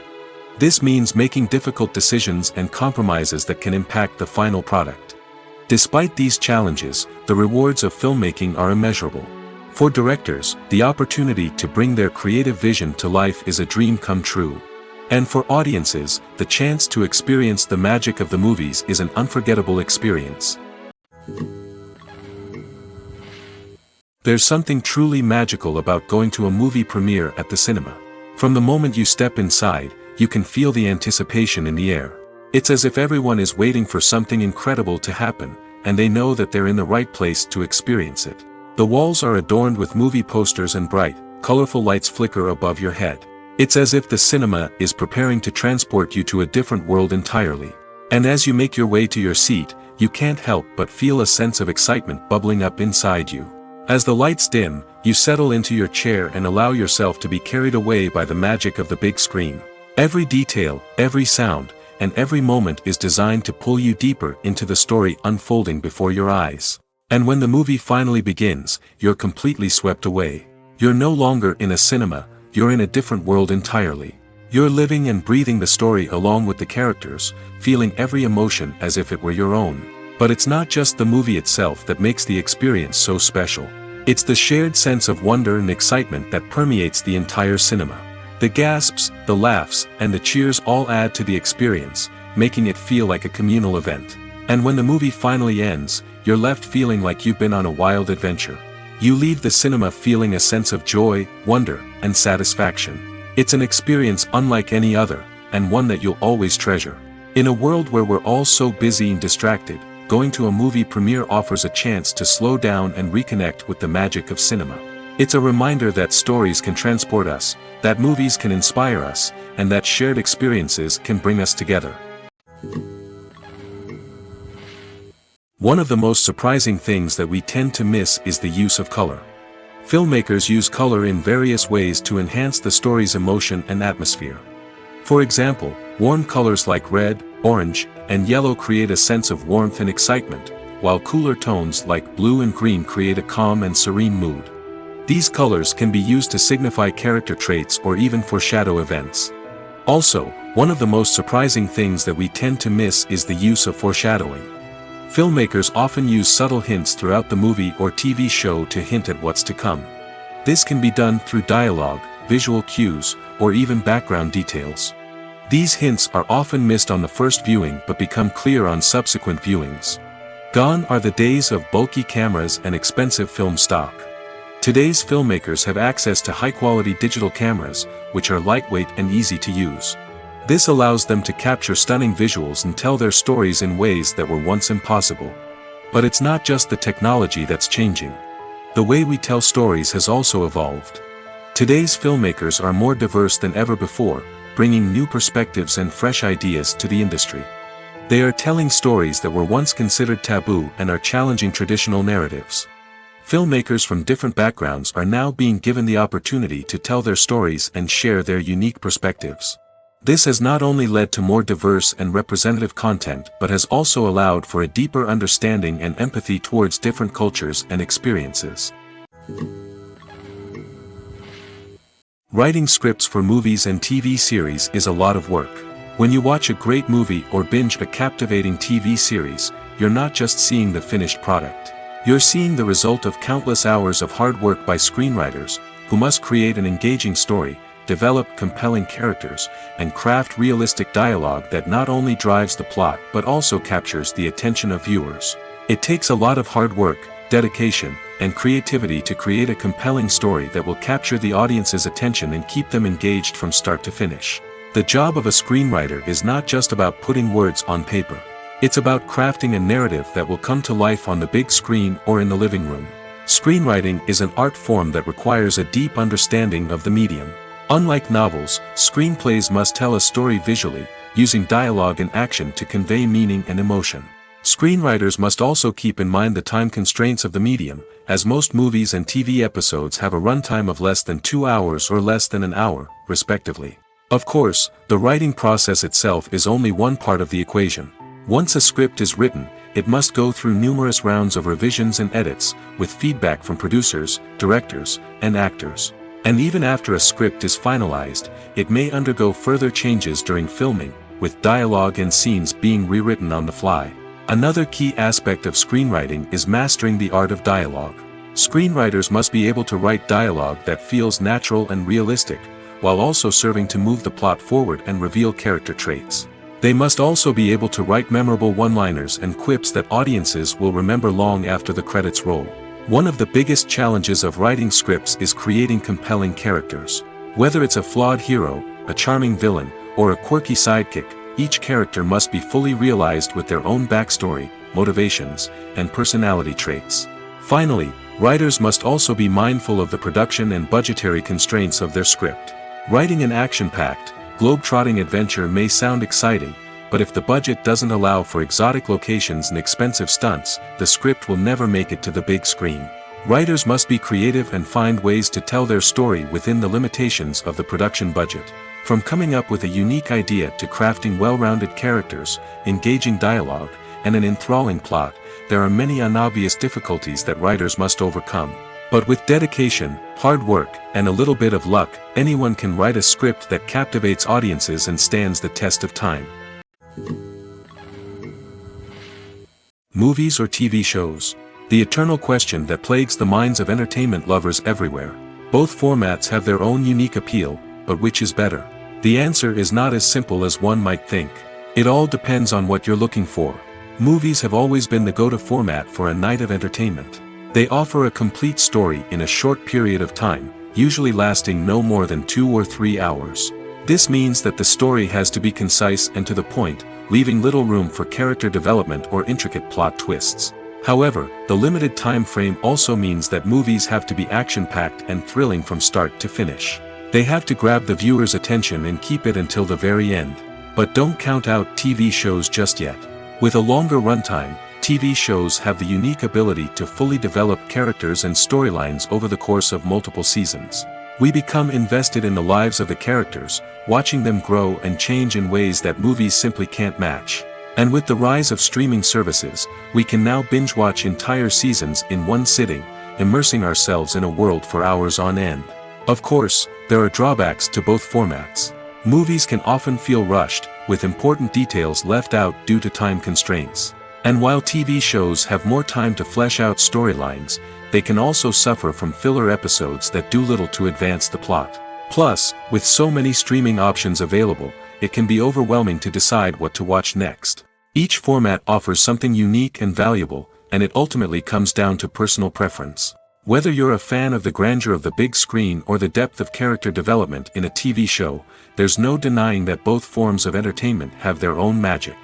This means making difficult decisions and compromises that can impact the final product. Despite these challenges, the rewards of filmmaking are immeasurable. For directors, the opportunity to bring their creative vision to life is a dream come true. And for audiences, the chance to experience the magic of the movies is an unforgettable experience. There's something truly magical about going to a movie premiere at the cinema. From the moment you step inside, you can feel the anticipation in the air. It's as if everyone is waiting for something incredible to happen, and they know that they're in the right place to experience it. The walls are adorned with movie posters and bright, colorful lights flicker above your head. It's as if the cinema is preparing to transport you to a different world entirely. And as you make your way to your seat, you can't help but feel a sense of excitement bubbling up inside you. As the lights dim, you settle into your chair and allow yourself to be carried away by the magic of the big screen. Every detail, every sound, and every moment is designed to pull you deeper into the story unfolding before your eyes. And when the movie finally begins, you're completely swept away. You're no longer in a cinema, you're in a different world entirely. You're living and breathing the story along with the characters, feeling every emotion as if it were your own. But it's not just the movie itself that makes the experience so special. It's the shared sense of wonder and excitement that permeates the entire cinema. The gasps, the laughs, and the cheers all add to the experience, making it feel like a communal event. And when the movie finally ends, you're left feeling like you've been on a wild adventure. You leave the cinema feeling a sense of joy, wonder, and satisfaction. It's an experience unlike any other, and one that you'll always treasure. In a world where we're all so busy and distracted, going to a movie premiere offers a chance to slow down and reconnect with the magic of cinema. It's a reminder that stories can transport us, that movies can inspire us, and that shared experiences can bring us together. One of the most surprising things that we tend to miss is the use of color. Filmmakers use color in various ways to enhance the story's emotion and atmosphere. For example, warm colors like red, orange, and yellow create a sense of warmth and excitement, while cooler tones like blue and green create a calm and serene mood. These colors can be used to signify character traits or even foreshadow events. Also, one of the most surprising things that we tend to miss is the use of foreshadowing. Filmmakers often use subtle hints throughout the movie or TV show to hint at what's to come. This can be done through dialogue, visual cues, or even background details. These hints are often missed on the first viewing but become clear on subsequent viewings. Gone are the days of bulky cameras and expensive film stock. Today's filmmakers have access to high-quality digital cameras, which are lightweight and easy to use. This allows them to capture stunning visuals and tell their stories in ways that were once impossible. But it's not just the technology that's changing. The way we tell stories has also evolved. Today's filmmakers are more diverse than ever before, bringing new perspectives and fresh ideas to the industry. They are telling stories that were once considered taboo and are challenging traditional narratives. Filmmakers from different backgrounds are now being given the opportunity to tell their stories and share their unique perspectives. This has not only led to more diverse and representative content but has also allowed for a deeper understanding and empathy towards different cultures and experiences. Writing scripts for movies and TV series is a lot of work. When you watch a great movie or binge a captivating TV series, you're not just seeing the finished product. You're seeing the result of countless hours of hard work by screenwriters, who must create an engaging story, develop compelling characters, and craft realistic dialogue that not only drives the plot but also captures the attention of viewers. It takes a lot of hard work, dedication, and creativity to create a compelling story that will capture the audience's attention and keep them engaged from start to finish. The job of a screenwriter is not just about putting words on paper. It's about crafting a narrative that will come to life on the big screen or in the living room. Screenwriting is an art form that requires a deep understanding of the medium. Unlike novels, screenplays must tell a story visually, using dialogue and action to convey meaning and emotion. Screenwriters must also keep in mind the time constraints of the medium, as most movies and TV episodes have a runtime of less than 2 hours or less than an hour, respectively. Of course, the writing process itself is only one part of the equation. Once a script is written, it must go through numerous rounds of revisions and edits, with feedback from producers, directors, and actors. And even after a script is finalized, it may undergo further changes during filming, with dialogue and scenes being rewritten on the fly. Another key aspect of screenwriting is mastering the art of dialogue. Screenwriters must be able to write dialogue that feels natural and realistic, while also serving to move the plot forward and reveal character traits. They must also be able to write memorable one-liners and quips that audiences will remember long after the credits roll. One of the biggest challenges of writing scripts is creating compelling characters. Whether it's a flawed hero, a charming villain, or a quirky sidekick, each character must be fully realized with their own backstory, motivations, and personality traits. Finally, writers must also be mindful of the production and budgetary constraints of their script. Writing an action-packed, globe-trotting adventure may sound exciting, but if the budget doesn't allow for exotic locations and expensive stunts, the script will never make it to the big screen. Writers must be creative and find ways to tell their story within the limitations of the production budget. From coming up with a unique idea to crafting well-rounded characters, engaging dialogue, and an enthralling plot, there are many unobvious difficulties that writers must overcome. But with dedication, hard work, and a little bit of luck, anyone can write a script that captivates audiences and stands the test of time. Movies or TV shows? The eternal question that plagues the minds of entertainment lovers everywhere. Both formats have their own unique appeal, but which is better? The answer is not as simple as one might think. It all depends on what you're looking for. Movies have always been the go-to format for a night of entertainment. They offer a complete story in a short period of time, usually lasting no more than 2 or 3 hours. This means that the story has to be concise and to the point, leaving little room for character development or intricate plot twists. However, the limited time frame also means that movies have to be action-packed and thrilling from start to finish. They have to grab the viewer's attention and keep it until the very end. But don't count out TV shows just yet. With a longer runtime, TV shows have the unique ability to fully develop characters and storylines over the course of multiple seasons. We become invested in the lives of the characters, watching them grow and change in ways that movies simply can't match. And with the rise of streaming services, we can now binge-watch entire seasons in one sitting, immersing ourselves in a world for hours on end. Of course, there are drawbacks to both formats. Movies can often feel rushed, with important details left out due to time constraints. And while TV shows have more time to flesh out storylines, they can also suffer from filler episodes that do little to advance the plot. Plus, with so many streaming options available, it can be overwhelming to decide what to watch next. Each format offers something unique and valuable, and it ultimately comes down to personal preference. Whether you're a fan of the grandeur of the big screen or the depth of character development in a TV show, there's no denying that both forms of entertainment have their own magic.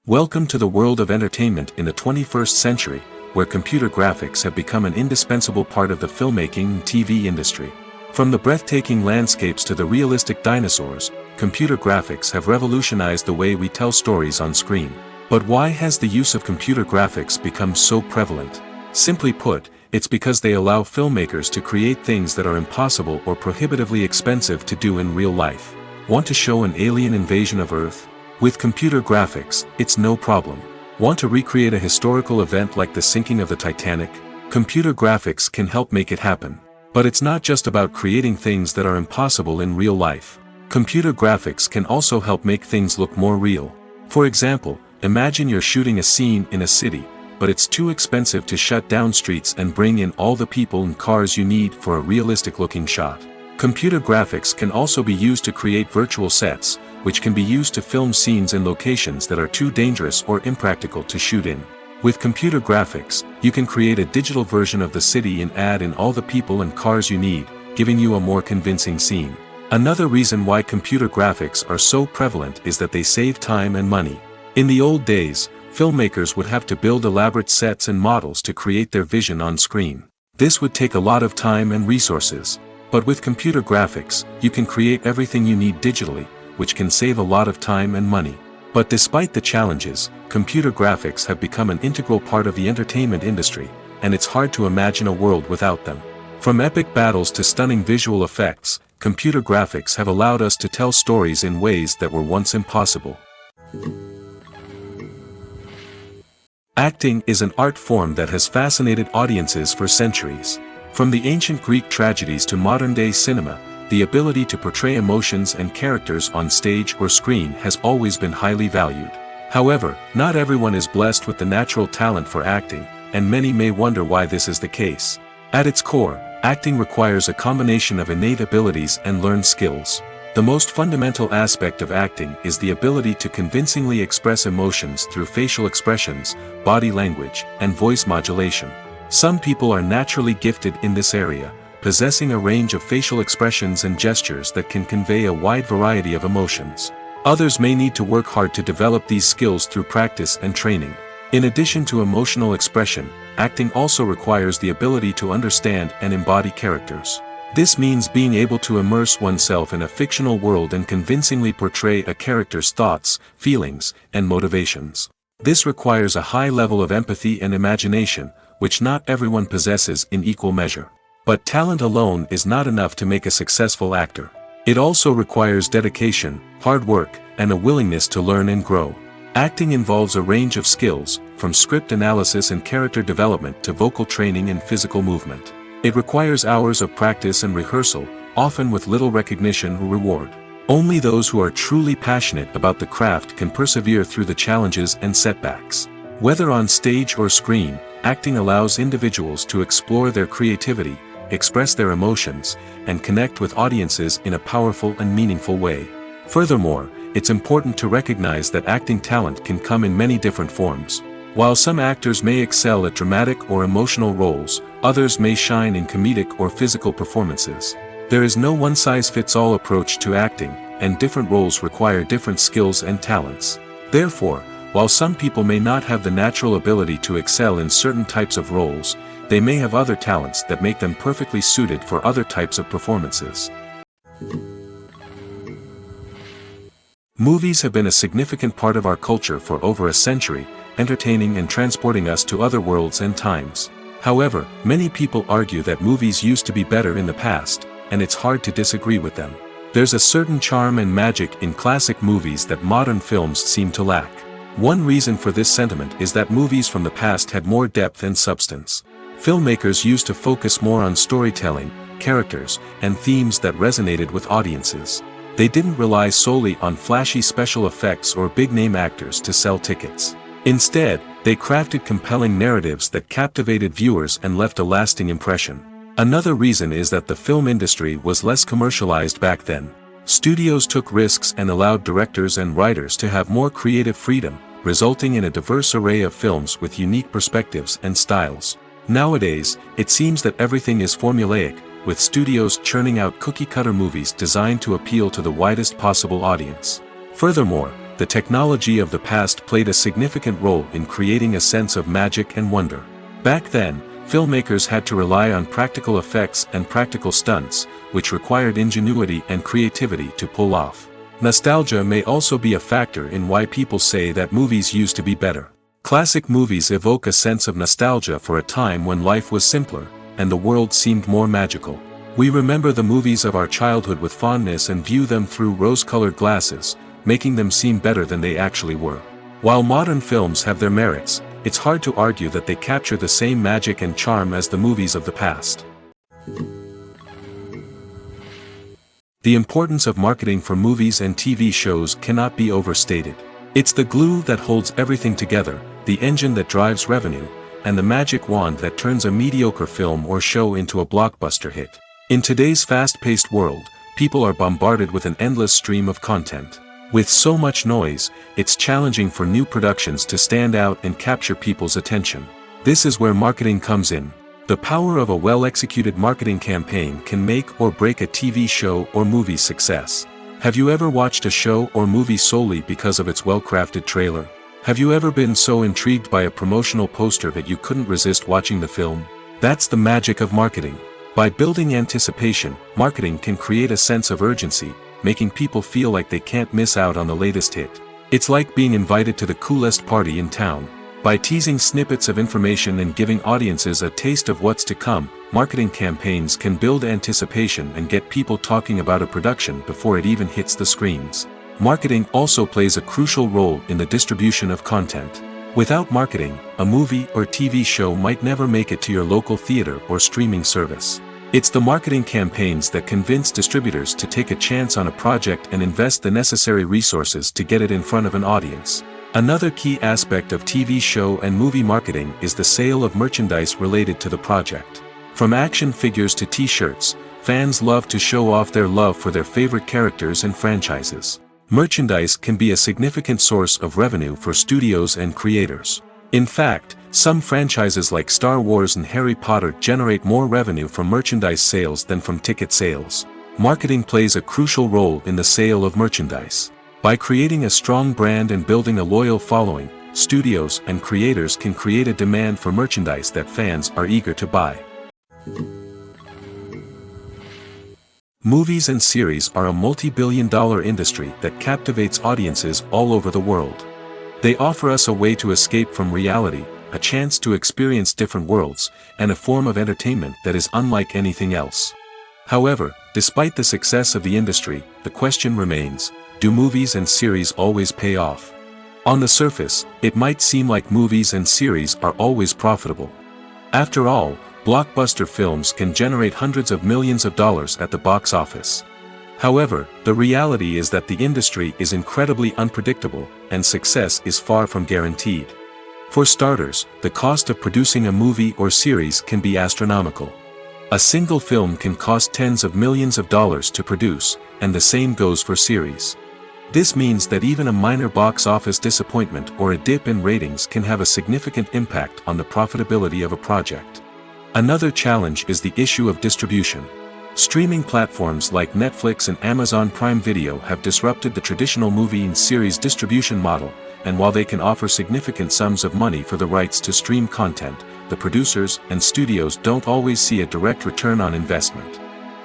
Welcome to the world of entertainment in the 21st century, where computer graphics have become an indispensable part of the filmmaking and TV industry. From the breathtaking landscapes to the realistic dinosaurs, computer graphics have revolutionized the way we tell stories on screen. But why has the use of computer graphics become so prevalent? Simply put, it's because they allow filmmakers to create things that are impossible or prohibitively expensive to do in real life. Want to show an alien invasion of Earth? With computer graphics, it's no problem. Want to recreate a historical event like the sinking of the Titanic? Computer graphics can help make it happen. But it's not just about creating things that are impossible in real life. Computer graphics can also help make things look more real. For example, imagine you're shooting a scene in a city, but it's too expensive to shut down streets and bring in all the people and cars you need for a realistic-looking shot. Computer graphics can also be used to create virtual sets, which can be used to film scenes in locations that are too dangerous or impractical to shoot in. With computer graphics, you can create a digital version of the city and add in all the people and cars you need, giving you a more convincing scene. Another reason why computer graphics are so prevalent is that they save time and money. In the old days, filmmakers would have to build elaborate sets and models to create their vision on screen. This would take a lot of time and resources. But with computer graphics, you can create everything you need digitally, which can save a lot of time and money. But despite the challenges, computer graphics have become an integral part of the entertainment industry, and it's hard to imagine a world without them. From epic battles to stunning visual effects, computer graphics have allowed us to tell stories in ways that were once impossible. Acting is an art form that has fascinated audiences for centuries. From the ancient Greek tragedies to modern-day cinema, the ability to portray emotions and characters on stage or screen has always been highly valued. However, not everyone is blessed with the natural talent for acting, and many may wonder why this is the case. At its core, acting requires a combination of innate abilities and learned skills. The most fundamental aspect of acting is the ability to convincingly express emotions through facial expressions, body language, and voice modulation. Some people are naturally gifted in this area, possessing a range of facial expressions and gestures that can convey a wide variety of emotions. Others may need to work hard to develop these skills through practice and training. In addition to emotional expression, acting also requires the ability to understand and embody characters. This means being able to immerse oneself in a fictional world and convincingly portray a character's thoughts, feelings, and motivations. This requires a high level of empathy and imagination, which not everyone possesses in equal measure. But talent alone is not enough to make a successful actor. It also requires dedication, hard work, and a willingness to learn and grow. Acting involves a range of skills, from script analysis and character development to vocal training and physical movement. It requires hours of practice and rehearsal, often with little recognition or reward. Only those who are truly passionate about the craft can persevere through the challenges and setbacks. Whether on stage or screen, acting allows individuals to explore their creativity, express their emotions, and connect with audiences in a powerful and meaningful way. Furthermore, it's important to recognize that acting talent can come in many different forms. While some actors may excel at dramatic or emotional roles, others may shine in comedic or physical performances. There is no one-size-fits-all approach to acting, and different roles require different skills and talents. Therefore, while some people may not have the natural ability to excel in certain types of roles, they may have other talents that make them perfectly suited for other types of performances. Movies have been a significant part of our culture for over a century, entertaining and transporting us to other worlds and times. However, many people argue that movies used to be better in the past, and it's hard to disagree with them. There's a certain charm and magic in classic movies that modern films seem to lack. One reason for this sentiment is that movies from the past had more depth and substance. Filmmakers used to focus more on storytelling, characters, and themes that resonated with audiences. They didn't rely solely on flashy special effects or big-name actors to sell tickets. Instead, they crafted compelling narratives that captivated viewers and left a lasting impression. Another reason is that the film industry was less commercialized back then. Studios took risks and allowed directors and writers to have more creative freedom, resulting in a diverse array of films with unique perspectives and styles. Nowadays, it seems that everything is formulaic, with studios churning out cookie-cutter movies designed to appeal to the widest possible audience. Furthermore, the technology of the past played a significant role in creating a sense of magic and wonder. Back then, filmmakers had to rely on practical effects and practical stunts, which required ingenuity and creativity to pull off. Nostalgia may also be a factor in why people say that movies used to be better. Classic movies evoke a sense of nostalgia for a time when life was simpler, and the world seemed more magical. We remember the movies of our childhood with fondness and view them through rose-colored glasses, making them seem better than they actually were. While modern films have their merits, it's hard to argue that they capture the same magic and charm as the movies of the past. The importance of marketing for movies and TV shows cannot be overstated. It's the glue that holds everything together, the engine that drives revenue, and the magic wand that turns a mediocre film or show into a blockbuster hit. In today's fast-paced world, people are bombarded with an endless stream of content. With so much noise, it's challenging for new productions to stand out and capture people's attention. This is where marketing comes in. The power of a well-executed marketing campaign can make or break a TV show or movie's success. Have you ever watched a show or movie solely because of its well-crafted trailer? Have you ever been so intrigued by a promotional poster that you couldn't resist watching the film? That's the magic of marketing. By building anticipation, marketing can create a sense of urgency, making people feel like they can't miss out on the latest hit. It's like being invited to the coolest party in town. By teasing snippets of information and giving audiences a taste of what's to come, marketing campaigns can build anticipation and get people talking about a production before it even hits the screens. Marketing also plays a crucial role in the distribution of content. Without marketing, a movie or TV show might never make it to your local theater or streaming service. It's the marketing campaigns that convince distributors to take a chance on a project and invest the necessary resources to get it in front of an audience. Another key aspect of TV show and movie marketing is the sale of merchandise related to the project. From action figures to t-shirts, fans love to show off their love for their favorite characters and franchises. Merchandise can be a significant source of revenue for studios and creators. In fact, some franchises like Star Wars and Harry Potter generate more revenue from merchandise sales than from ticket sales. Marketing plays a crucial role in the sale of merchandise. By creating a strong brand and building a loyal following, studios and creators can create a demand for merchandise that fans are eager to buy. Movies and series are a multi-billion-dollar industry that captivates audiences all over the world. They offer us a way to escape from reality, a chance to experience different worlds, and a form of entertainment that is unlike anything else. However, despite the success of the industry, the question remains, do movies and series always pay off? On the surface, it might seem like movies and series are always profitable. After all, blockbuster films can generate hundreds of millions of dollars at the box office. However, the reality is that the industry is incredibly unpredictable, and success is far from guaranteed. For starters, the cost of producing a movie or series can be astronomical. A single film can cost tens of millions of dollars to produce, and the same goes for series. This means that even a minor box office disappointment or a dip in ratings can have a significant impact on the profitability of a project. Another challenge is the issue of distribution. Streaming platforms like Netflix and Amazon Prime Video have disrupted the traditional movie and series distribution model, and while they can offer significant sums of money for the rights to stream content, the producers and studios don't always see a direct return on investment.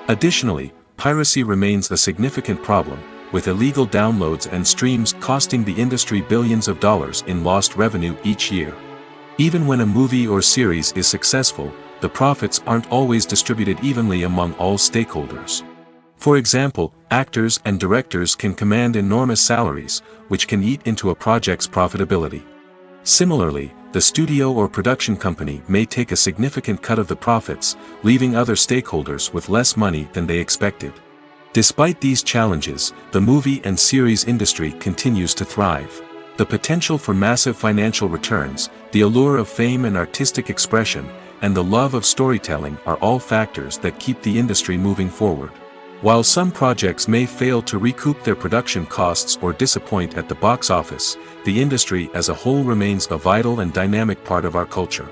Additionally, piracy remains a significant problem, with illegal downloads and streams costing the industry billions of dollars in lost revenue each year. Even when a movie or series is successful, the profits aren't always distributed evenly among all stakeholders. For example, actors and directors can command enormous salaries, which can eat into a project's profitability. Similarly, the studio or production company may take a significant cut of the profits, leaving other stakeholders with less money than they expected. Despite these challenges, the movie and series industry continues to thrive. The potential for massive financial returns, the allure of fame and artistic expression, and the love of storytelling are all factors that keep the industry moving forward. While some projects may fail to recoup their production costs or disappoint at the box office, the industry as a whole remains a vital and dynamic part of our culture.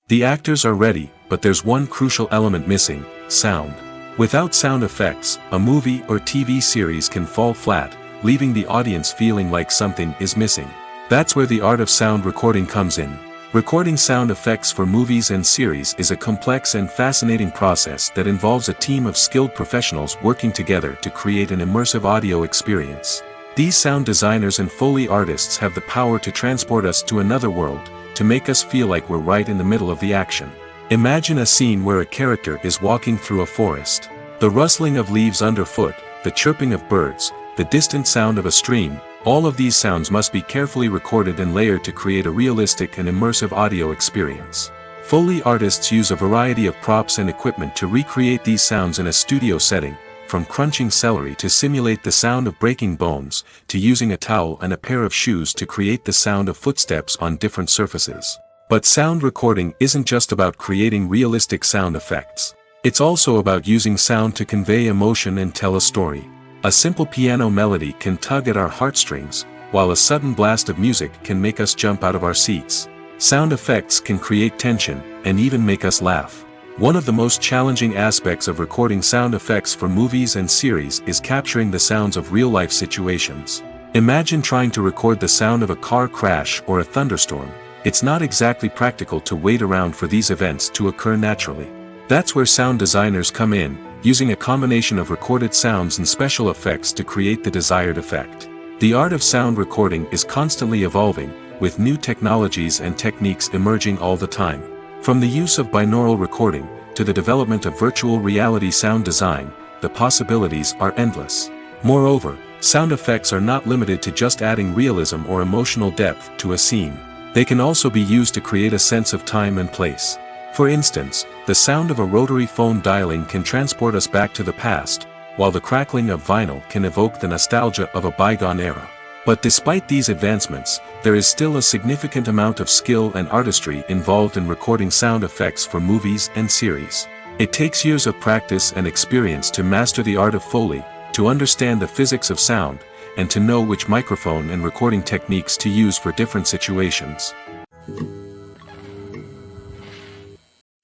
The actors are ready, but there's one crucial element missing: sound. Without sound effects, a movie or TV series can fall flat, leaving the audience feeling like something is missing. That's where the art of sound recording comes in. Recording sound effects for movies and series is a complex and fascinating process that involves a team of skilled professionals working together to create an immersive audio experience. These sound designers and Foley artists have the power to transport us to another world, to make us feel like we're right in the middle of the action. Imagine a scene where a character is walking through a forest. The rustling of leaves underfoot, the chirping of birds, the distant sound of a stream, all of these sounds must be carefully recorded and layered to create a realistic and immersive audio experience. Foley artists use a variety of props and equipment to recreate these sounds in a studio setting, from crunching celery to simulate the sound of breaking bones, to using a towel and a pair of shoes to create the sound of footsteps on different surfaces. But sound recording isn't just about creating realistic sound effects. It's also about using sound to convey emotion and tell a story. A simple piano melody can tug at our heartstrings, while a sudden blast of music can make us jump out of our seats. Sound effects can create tension, and even make us laugh. One of the most challenging aspects of recording sound effects for movies and series is capturing the sounds of real-life situations. Imagine trying to record the sound of a car crash or a thunderstorm. It's not exactly practical to wait around for these events to occur naturally. That's where sound designers come in, using a combination of recorded sounds and special effects to create the desired effect. The art of sound recording is constantly evolving, with new technologies and techniques emerging all the time. From the use of binaural recording, to the development of virtual reality sound design, the possibilities are endless. Moreover, sound effects are not limited to just adding realism or emotional depth to a scene. They can also be used to create a sense of time and place. For instance, the sound of a rotary phone dialing can transport us back to the past, while the crackling of vinyl can evoke the nostalgia of a bygone era. But despite these advancements, there is still a significant amount of skill and artistry involved in recording sound effects for movies and series. It takes years of practice and experience to master the art of Foley, to understand the physics of sound, and to know which microphone and recording techniques to use for different situations.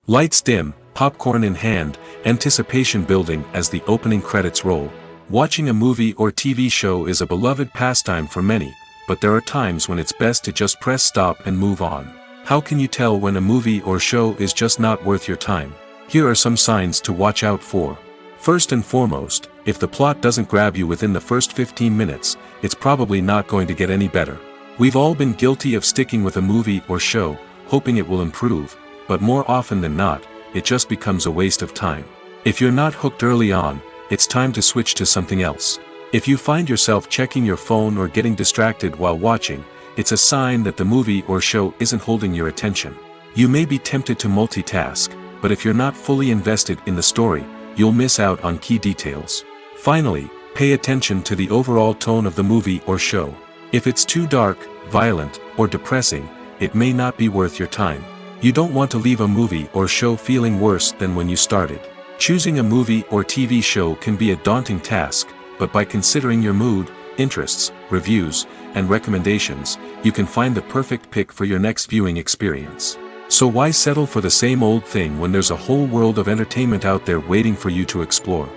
Lights dim, popcorn in hand, anticipation building as the opening credits roll. Watching a movie or TV show is a beloved pastime for many, but there are times when it's best to just press stop and move on. How can you tell when a movie or show is just not worth your time? Here are some signs to watch out for. First and foremost, if the plot doesn't grab you within the first 15 minutes, it's probably not going to get any better. We've all been guilty of sticking with a movie or show, hoping it will improve, but more often than not, it just becomes a waste of time. If you're not hooked early on, it's time to switch to something else. If you find yourself checking your phone or getting distracted while watching, it's a sign that the movie or show isn't holding your attention. You may be tempted to multitask, but if you're not fully invested in the story, you'll miss out on key details. Finally, pay attention to the overall tone of the movie or show. If it's too dark, violent, or depressing, it may not be worth your time. You don't want to leave a movie or show feeling worse than when you started. Choosing a movie or TV show can be a daunting task, but by considering your mood, interests, reviews, and recommendations, you can find the perfect pick for your next viewing experience. So why settle for the same old thing when there's a whole world of entertainment out there waiting for you to explore?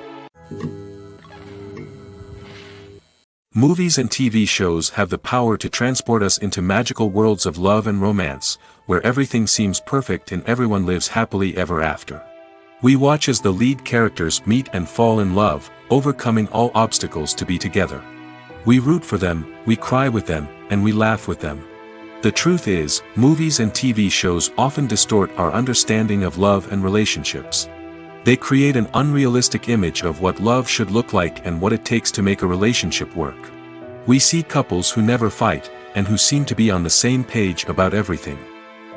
Movies and TV shows have the power to transport us into magical worlds of love and romance, where everything seems perfect and everyone lives happily ever after. We watch as the lead characters meet and fall in love, overcoming all obstacles to be together. We root for them, we cry with them, and we laugh with them. The truth is, movies and TV shows often distort our understanding of love and relationships. They create an unrealistic image of what love should look like and what it takes to make a relationship work. We see couples who never fight, and who seem to be on the same page about everything.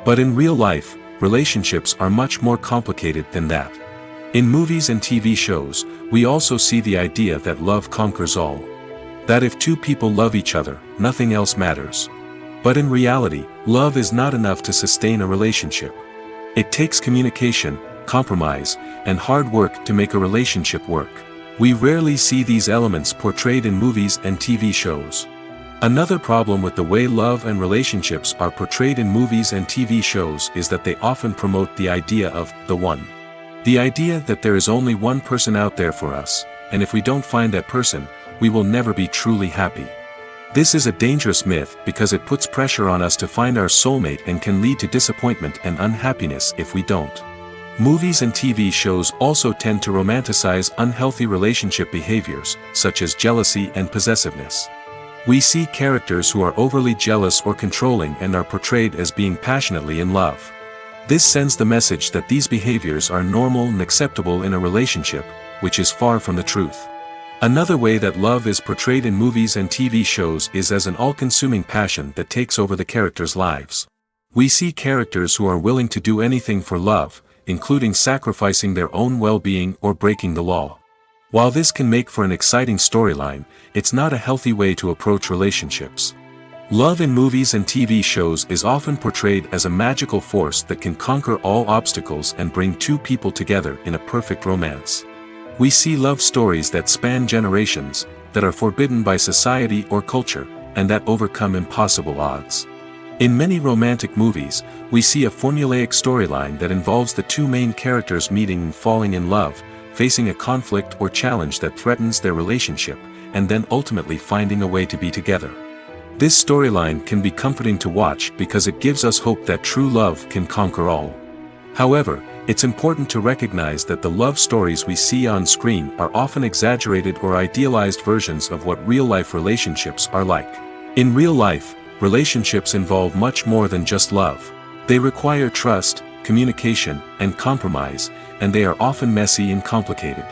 But in real life, relationships are much more complicated than that. In movies and TV shows, we also see the idea that love conquers all. That if two people love each other, nothing else matters. But in reality, love is not enough to sustain a relationship. It takes communication, compromise, and hard work to make a relationship work. We rarely see these elements portrayed in movies and TV shows. Another problem with the way love and relationships are portrayed in movies and TV shows is that they often promote the idea of the one. The idea that there is only one person out there for us, and if we don't find that person, we will never be truly happy. This is a dangerous myth because it puts pressure on us to find our soulmate and can lead to disappointment and unhappiness if we don't. Movies and TV shows also tend to romanticize unhealthy relationship behaviors, such as jealousy and possessiveness. We see characters who are overly jealous or controlling and are portrayed as being passionately in love. This sends the message that these behaviors are normal and acceptable in a relationship, which is far from the truth. Another way that love is portrayed in movies and TV shows is as an all-consuming passion that takes over the characters' lives. We see characters who are willing to do anything for love, including sacrificing their own well-being or breaking the law. While this can make for an exciting storyline, it's not a healthy way to approach relationships. Love in movies and TV shows is often portrayed as a magical force that can conquer all obstacles and bring two people together in a perfect romance. We see love stories that span generations, that are forbidden by society or culture, and that overcome impossible odds. In many romantic movies, we see a formulaic storyline that involves the two main characters meeting and falling in love, facing a conflict or challenge that threatens their relationship, and then ultimately finding a way to be together. This storyline can be comforting to watch because it gives us hope that true love can conquer all. However, it's important to recognize that the love stories we see on screen are often exaggerated or idealized versions of what real-life relationships are like. In real life, relationships involve much more than just love. They require trust, communication, and compromise, and they are often messy and complicated.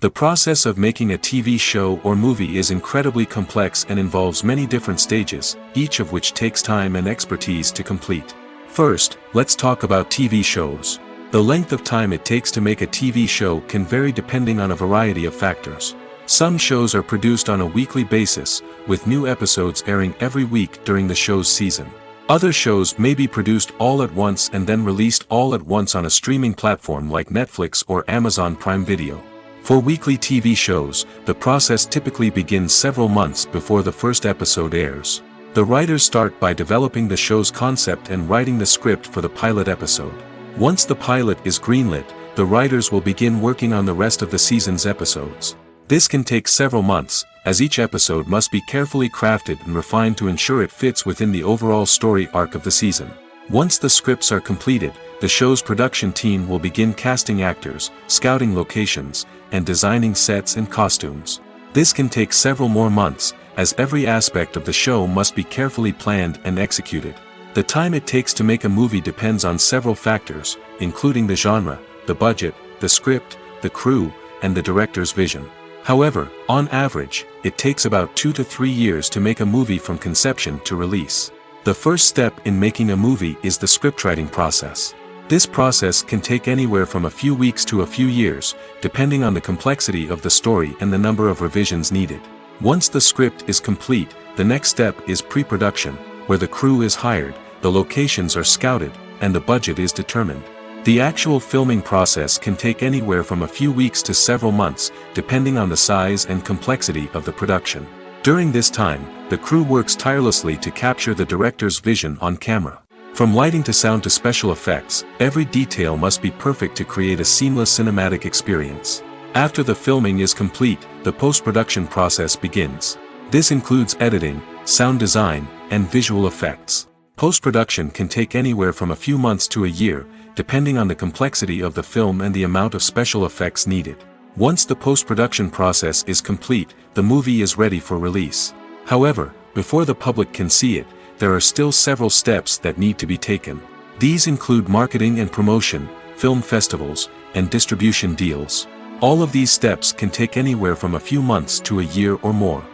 The process of making a TV show or movie is incredibly complex and involves many different stages, each of which takes time and expertise to complete. First, let's talk about TV shows. The length of time it takes to make a TV show can vary depending on a variety of factors. Some shows are produced on a weekly basis, with new episodes airing every week during the show's season. Other shows may be produced all at once and then released all at once on a streaming platform like Netflix or Amazon Prime Video. For weekly TV shows, the process typically begins several months before the first episode airs. The writers start by developing the show's concept and writing the script for the pilot episode. Once the pilot is greenlit, the writers will begin working on the rest of the season's episodes. This can take several months, as each episode must be carefully crafted and refined to ensure it fits within the overall story arc of the season. Once the scripts are completed, the show's production team will begin casting actors, scouting locations, and designing sets and costumes. This can take several more months, as every aspect of the show must be carefully planned and executed. The time it takes to make a movie depends on several factors, including the genre, the budget, the script, the crew, and the director's vision. However, on average, it takes about 2 to 3 years to make a movie from conception to release. The first step in making a movie is the scriptwriting process. This process can take anywhere from a few weeks to a few years, depending on the complexity of the story and the number of revisions needed. Once the script is complete, the next step is pre-production, where the crew is hired, the locations are scouted, and the budget is determined. The actual filming process can take anywhere from a few weeks to several months, depending on the size and complexity of the production. During this time, the crew works tirelessly to capture the director's vision on camera. From lighting to sound to special effects, every detail must be perfect to create a seamless cinematic experience. After the filming is complete, the post-production process begins. This includes editing, sound design, and visual effects. Post-production can take anywhere from a few months to a year, depending on the complexity of the film and the amount of special effects needed. Once the post-production process is complete, the movie is ready for release. However, before the public can see it, there are still several steps that need to be taken. These include marketing and promotion, film festivals, and distribution deals. All of these steps can take anywhere from a few months to a year or more.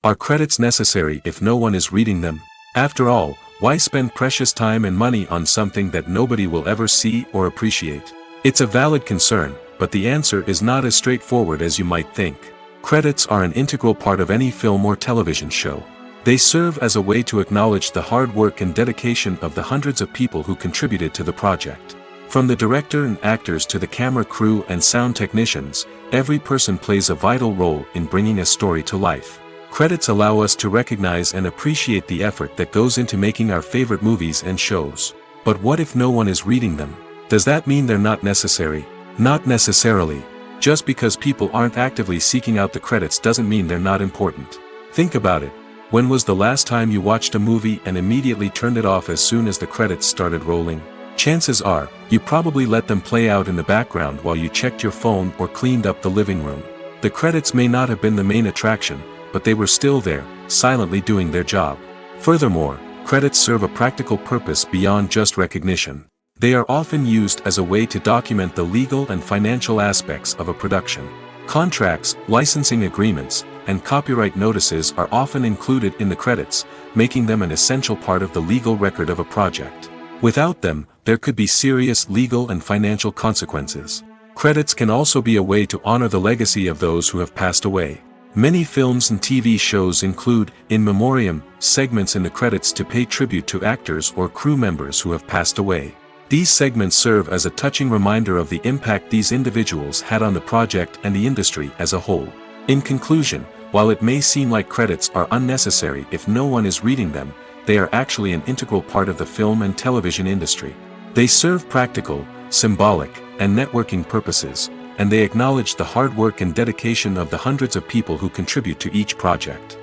Are credits necessary if no one is reading them? After all, why spend precious time and money on something that nobody will ever see or appreciate? It's a valid concern, but the answer is not as straightforward as you might think. Credits are an integral part of any film or television show. They serve as a way to acknowledge the hard work and dedication of the hundreds of people who contributed to the project. From the director and actors to the camera crew and sound technicians, every person plays a vital role in bringing a story to life. Credits allow us to recognize and appreciate the effort that goes into making our favorite movies and shows. But what if no one is reading them? Does that mean they're not necessary? Not necessarily. Just because people aren't actively seeking out the credits doesn't mean they're not important. Think about it. When was the last time you watched a movie and immediately turned it off as soon as the credits started rolling? Chances are, you probably let them play out in the background while you checked your phone or cleaned up the living room. The credits may not have been the main attraction, but they were still there, silently doing their job. Furthermore, credits serve a practical purpose beyond just recognition. They are often used as a way to document the legal and financial aspects of a production. Contracts, licensing agreements, and copyright notices are often included in the credits, making them an essential part of the legal record of a project. Without them, there could be serious legal and financial consequences. Credits can also be a way to honor the legacy of those who have passed away. Many films and TV shows include, in memoriam, segments in the credits to pay tribute to actors or crew members who have passed away. These segments serve as a touching reminder of the impact these individuals had on the project and the industry as a whole. In conclusion, while it may seem like credits are unnecessary if no one is reading them, they are actually an integral part of the film and television industry. They serve practical, symbolic, and networking purposes, and they acknowledge the hard work and dedication of the hundreds of people who contribute to each project.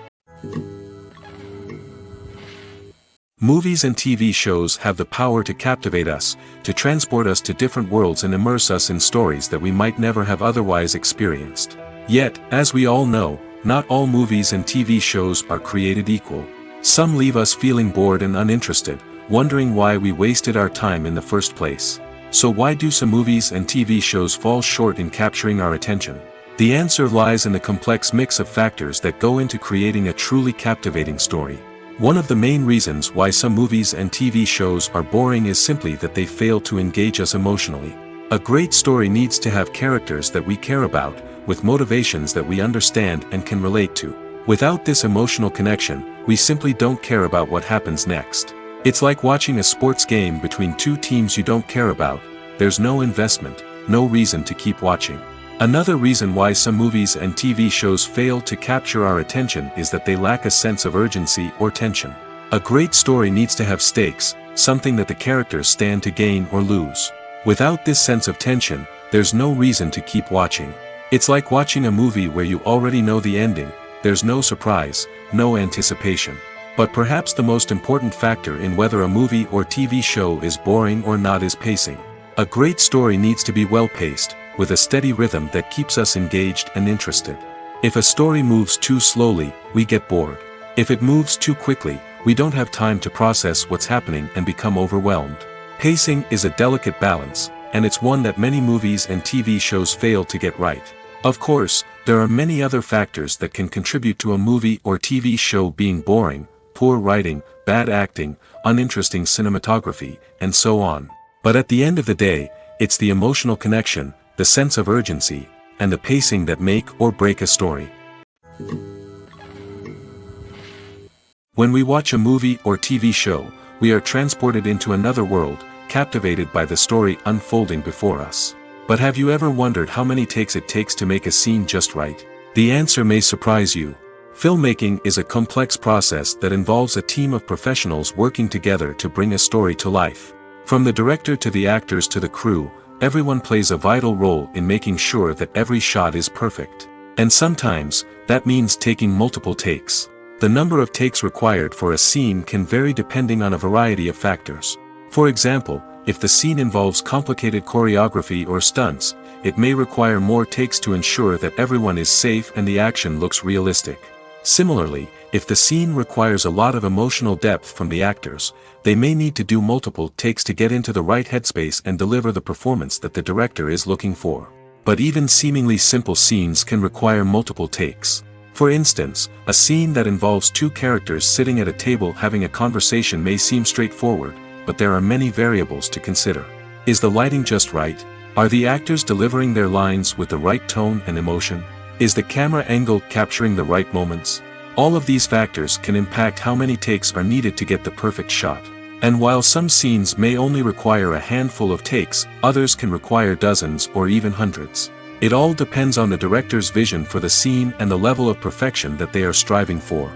Movies and TV shows have the power to captivate us, to transport us to different worlds and immerse us in stories that we might never have otherwise experienced. Yet, as we all know, not all movies and TV shows are created equal. Some leave us feeling bored and uninterested, wondering why we wasted our time in the first place. So why do some movies and TV shows fall short in capturing our attention? The answer lies in the complex mix of factors that go into creating a truly captivating story. One of the main reasons why some movies and TV shows are boring is simply that they fail to engage us emotionally. A great story needs to have characters that we care about, with motivations that we understand and can relate to. Without this emotional connection, we simply don't care about what happens next. It's like watching a sports game between two teams you don't care about. There's no investment, no reason to keep watching. Another reason why some movies and TV shows fail to capture our attention is that they lack a sense of urgency or tension. A great story needs to have stakes, something that the characters stand to gain or lose. Without this sense of tension, there's no reason to keep watching. It's like watching a movie where you already know the ending. There's no surprise, no anticipation. But perhaps the most important factor in whether a movie or TV show is boring or not is pacing. A great story needs to be well-paced, with a steady rhythm that keeps us engaged and interested. If a story moves too slowly, we get bored. If it moves too quickly, we don't have time to process what's happening and become overwhelmed. Pacing is a delicate balance, and it's one that many movies and TV shows fail to get right. Of course, there are many other factors that can contribute to a movie or TV show being boring: poor writing, bad acting, uninteresting cinematography, and so on. But at the end of the day, it's the emotional connection, the sense of urgency, and the pacing that make or break a story. When we watch a movie or TV show, we are transported into another world, captivated by the story unfolding before us. But have you ever wondered how many takes it takes to make a scene just right? The answer may surprise you. Filmmaking is a complex process that involves a team of professionals working together to bring a story to life. From the director to the actors to the crew, everyone plays a vital role in making sure that every shot is perfect. And sometimes, that means taking multiple takes. The number of takes required for a scene can vary depending on a variety of factors. For example, if the scene involves complicated choreography or stunts, it may require more takes to ensure that everyone is safe and the action looks realistic. Similarly, if the scene requires a lot of emotional depth from the actors, they may need to do multiple takes to get into the right headspace and deliver the performance that the director is looking for. But even seemingly simple scenes can require multiple takes. For instance, a scene that involves two characters sitting at a table having a conversation may seem straightforward, but there are many variables to consider. Is the lighting just right? Are the actors delivering their lines with the right tone and emotion? Is the camera angle capturing the right moments? All of these factors can impact how many takes are needed to get the perfect shot. And while some scenes may only require a handful of takes, others can require dozens or even hundreds. It all depends on the director's vision for the scene and the level of perfection that they are striving for.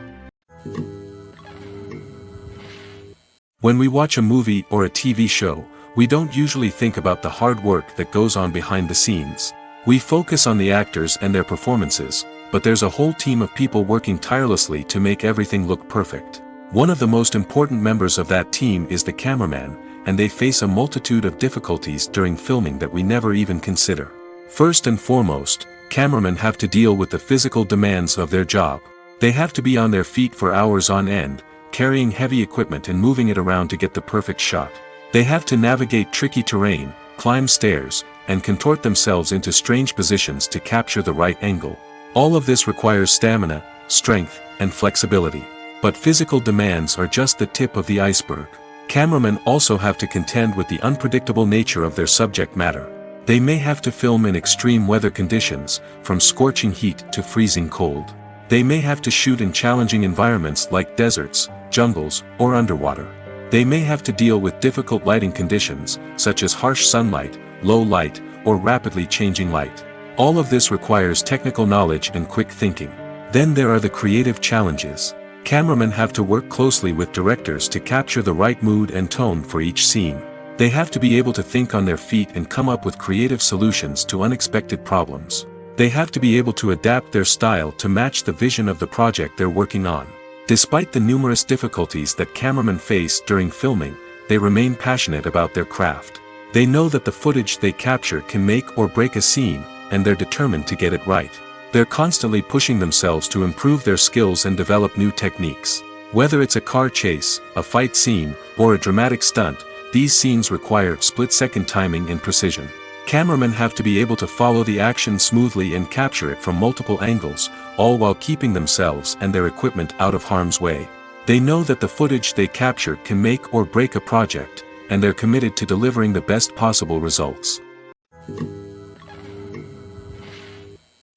When we watch a movie or a TV show, we don't usually think about the hard work that goes on behind the scenes. We focus on the actors and their performances, but there's a whole team of people working tirelessly to make everything look perfect. One of the most important members of that team is the cameraman, and they face a multitude of difficulties during filming that we never even consider. First and foremost, cameramen have to deal with the physical demands of their job. They have to be on their feet for hours on end, carrying heavy equipment and moving it around to get the perfect shot. They have to navigate tricky terrain, climb stairs, and contort themselves into strange positions to capture the right angle. All of this requires stamina, strength, and flexibility. But physical demands are just the tip of the iceberg. Cameramen also have to contend with the unpredictable nature of their subject matter. They may have to film in extreme weather conditions, from scorching heat to freezing cold. They may have to shoot in challenging environments like deserts, jungles, or underwater. They may have to deal with difficult lighting conditions, such as harsh sunlight, low light, or rapidly changing light. All of this requires technical knowledge and quick thinking. Then there are the creative challenges. Cameramen have to work closely with directors to capture the right mood and tone for each scene. They have to be able to think on their feet and come up with creative solutions to unexpected problems. They have to be able to adapt their style to match the vision of the project they're working on. Despite the numerous difficulties that cameramen face during filming, they remain passionate about their craft. They know that the footage they capture can make or break a scene, and they're determined to get it right. They're constantly pushing themselves to improve their skills and develop new techniques. Whether it's a car chase, a fight scene, or a dramatic stunt, these scenes require split-second timing and precision. Cameramen have to be able to follow the action smoothly and capture it from multiple angles, all while keeping themselves and their equipment out of harm's way. They know that the footage they capture can make or break a project, and they're committed to delivering the best possible results.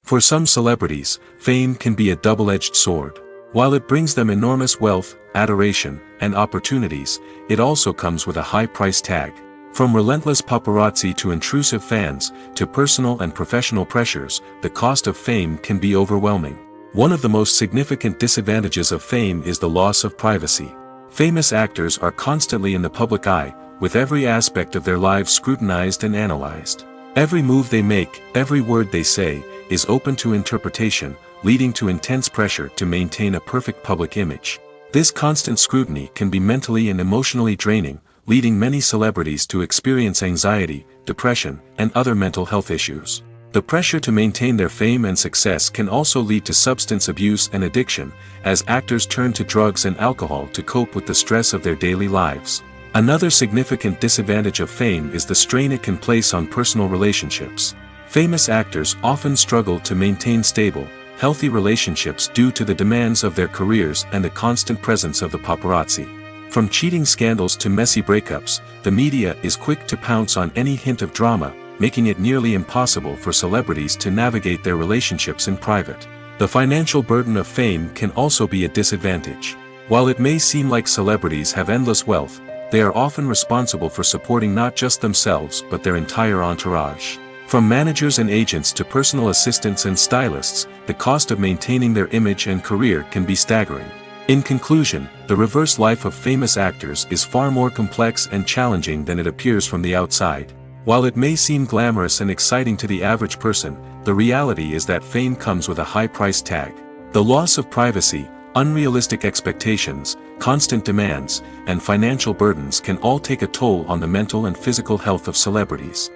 For some celebrities, fame can be a double-edged sword. While it brings them enormous wealth, adoration, and opportunities, it also comes with a high price tag. From relentless paparazzi to intrusive fans, to personal and professional pressures, the cost of fame can be overwhelming. One of the most significant disadvantages of fame is the loss of privacy. Famous actors are constantly in the public eye, with every aspect of their lives scrutinized and analyzed. Every move they make, every word they say, is open to interpretation, leading to intense pressure to maintain a perfect public image. This constant scrutiny can be mentally and emotionally draining, leading many celebrities to experience anxiety, depression, and other mental health issues. The pressure to maintain their fame and success can also lead to substance abuse and addiction, as actors turn to drugs and alcohol to cope with the stress of their daily lives. Another significant disadvantage of fame is the strain it can place on personal relationships. Famous actors often struggle to maintain stable, healthy relationships due to the demands of their careers and the constant presence of the paparazzi. From cheating scandals to messy breakups, the media is quick to pounce on any hint of drama, making it nearly impossible for celebrities to navigate their relationships in private. The financial burden of fame can also be a disadvantage. While it may seem like celebrities have endless wealth, they are often responsible for supporting not just themselves but their entire entourage. From managers and agents to personal assistants and stylists, the cost of maintaining their image and career can be staggering. In conclusion, the reverse life of famous actors is far more complex and challenging than it appears from the outside. While it may seem glamorous and exciting to the average person, the reality is that fame comes with a high price tag. The loss of privacy, unrealistic expectations, constant demands, and financial burdens can all take a toll on the mental and physical health of celebrities.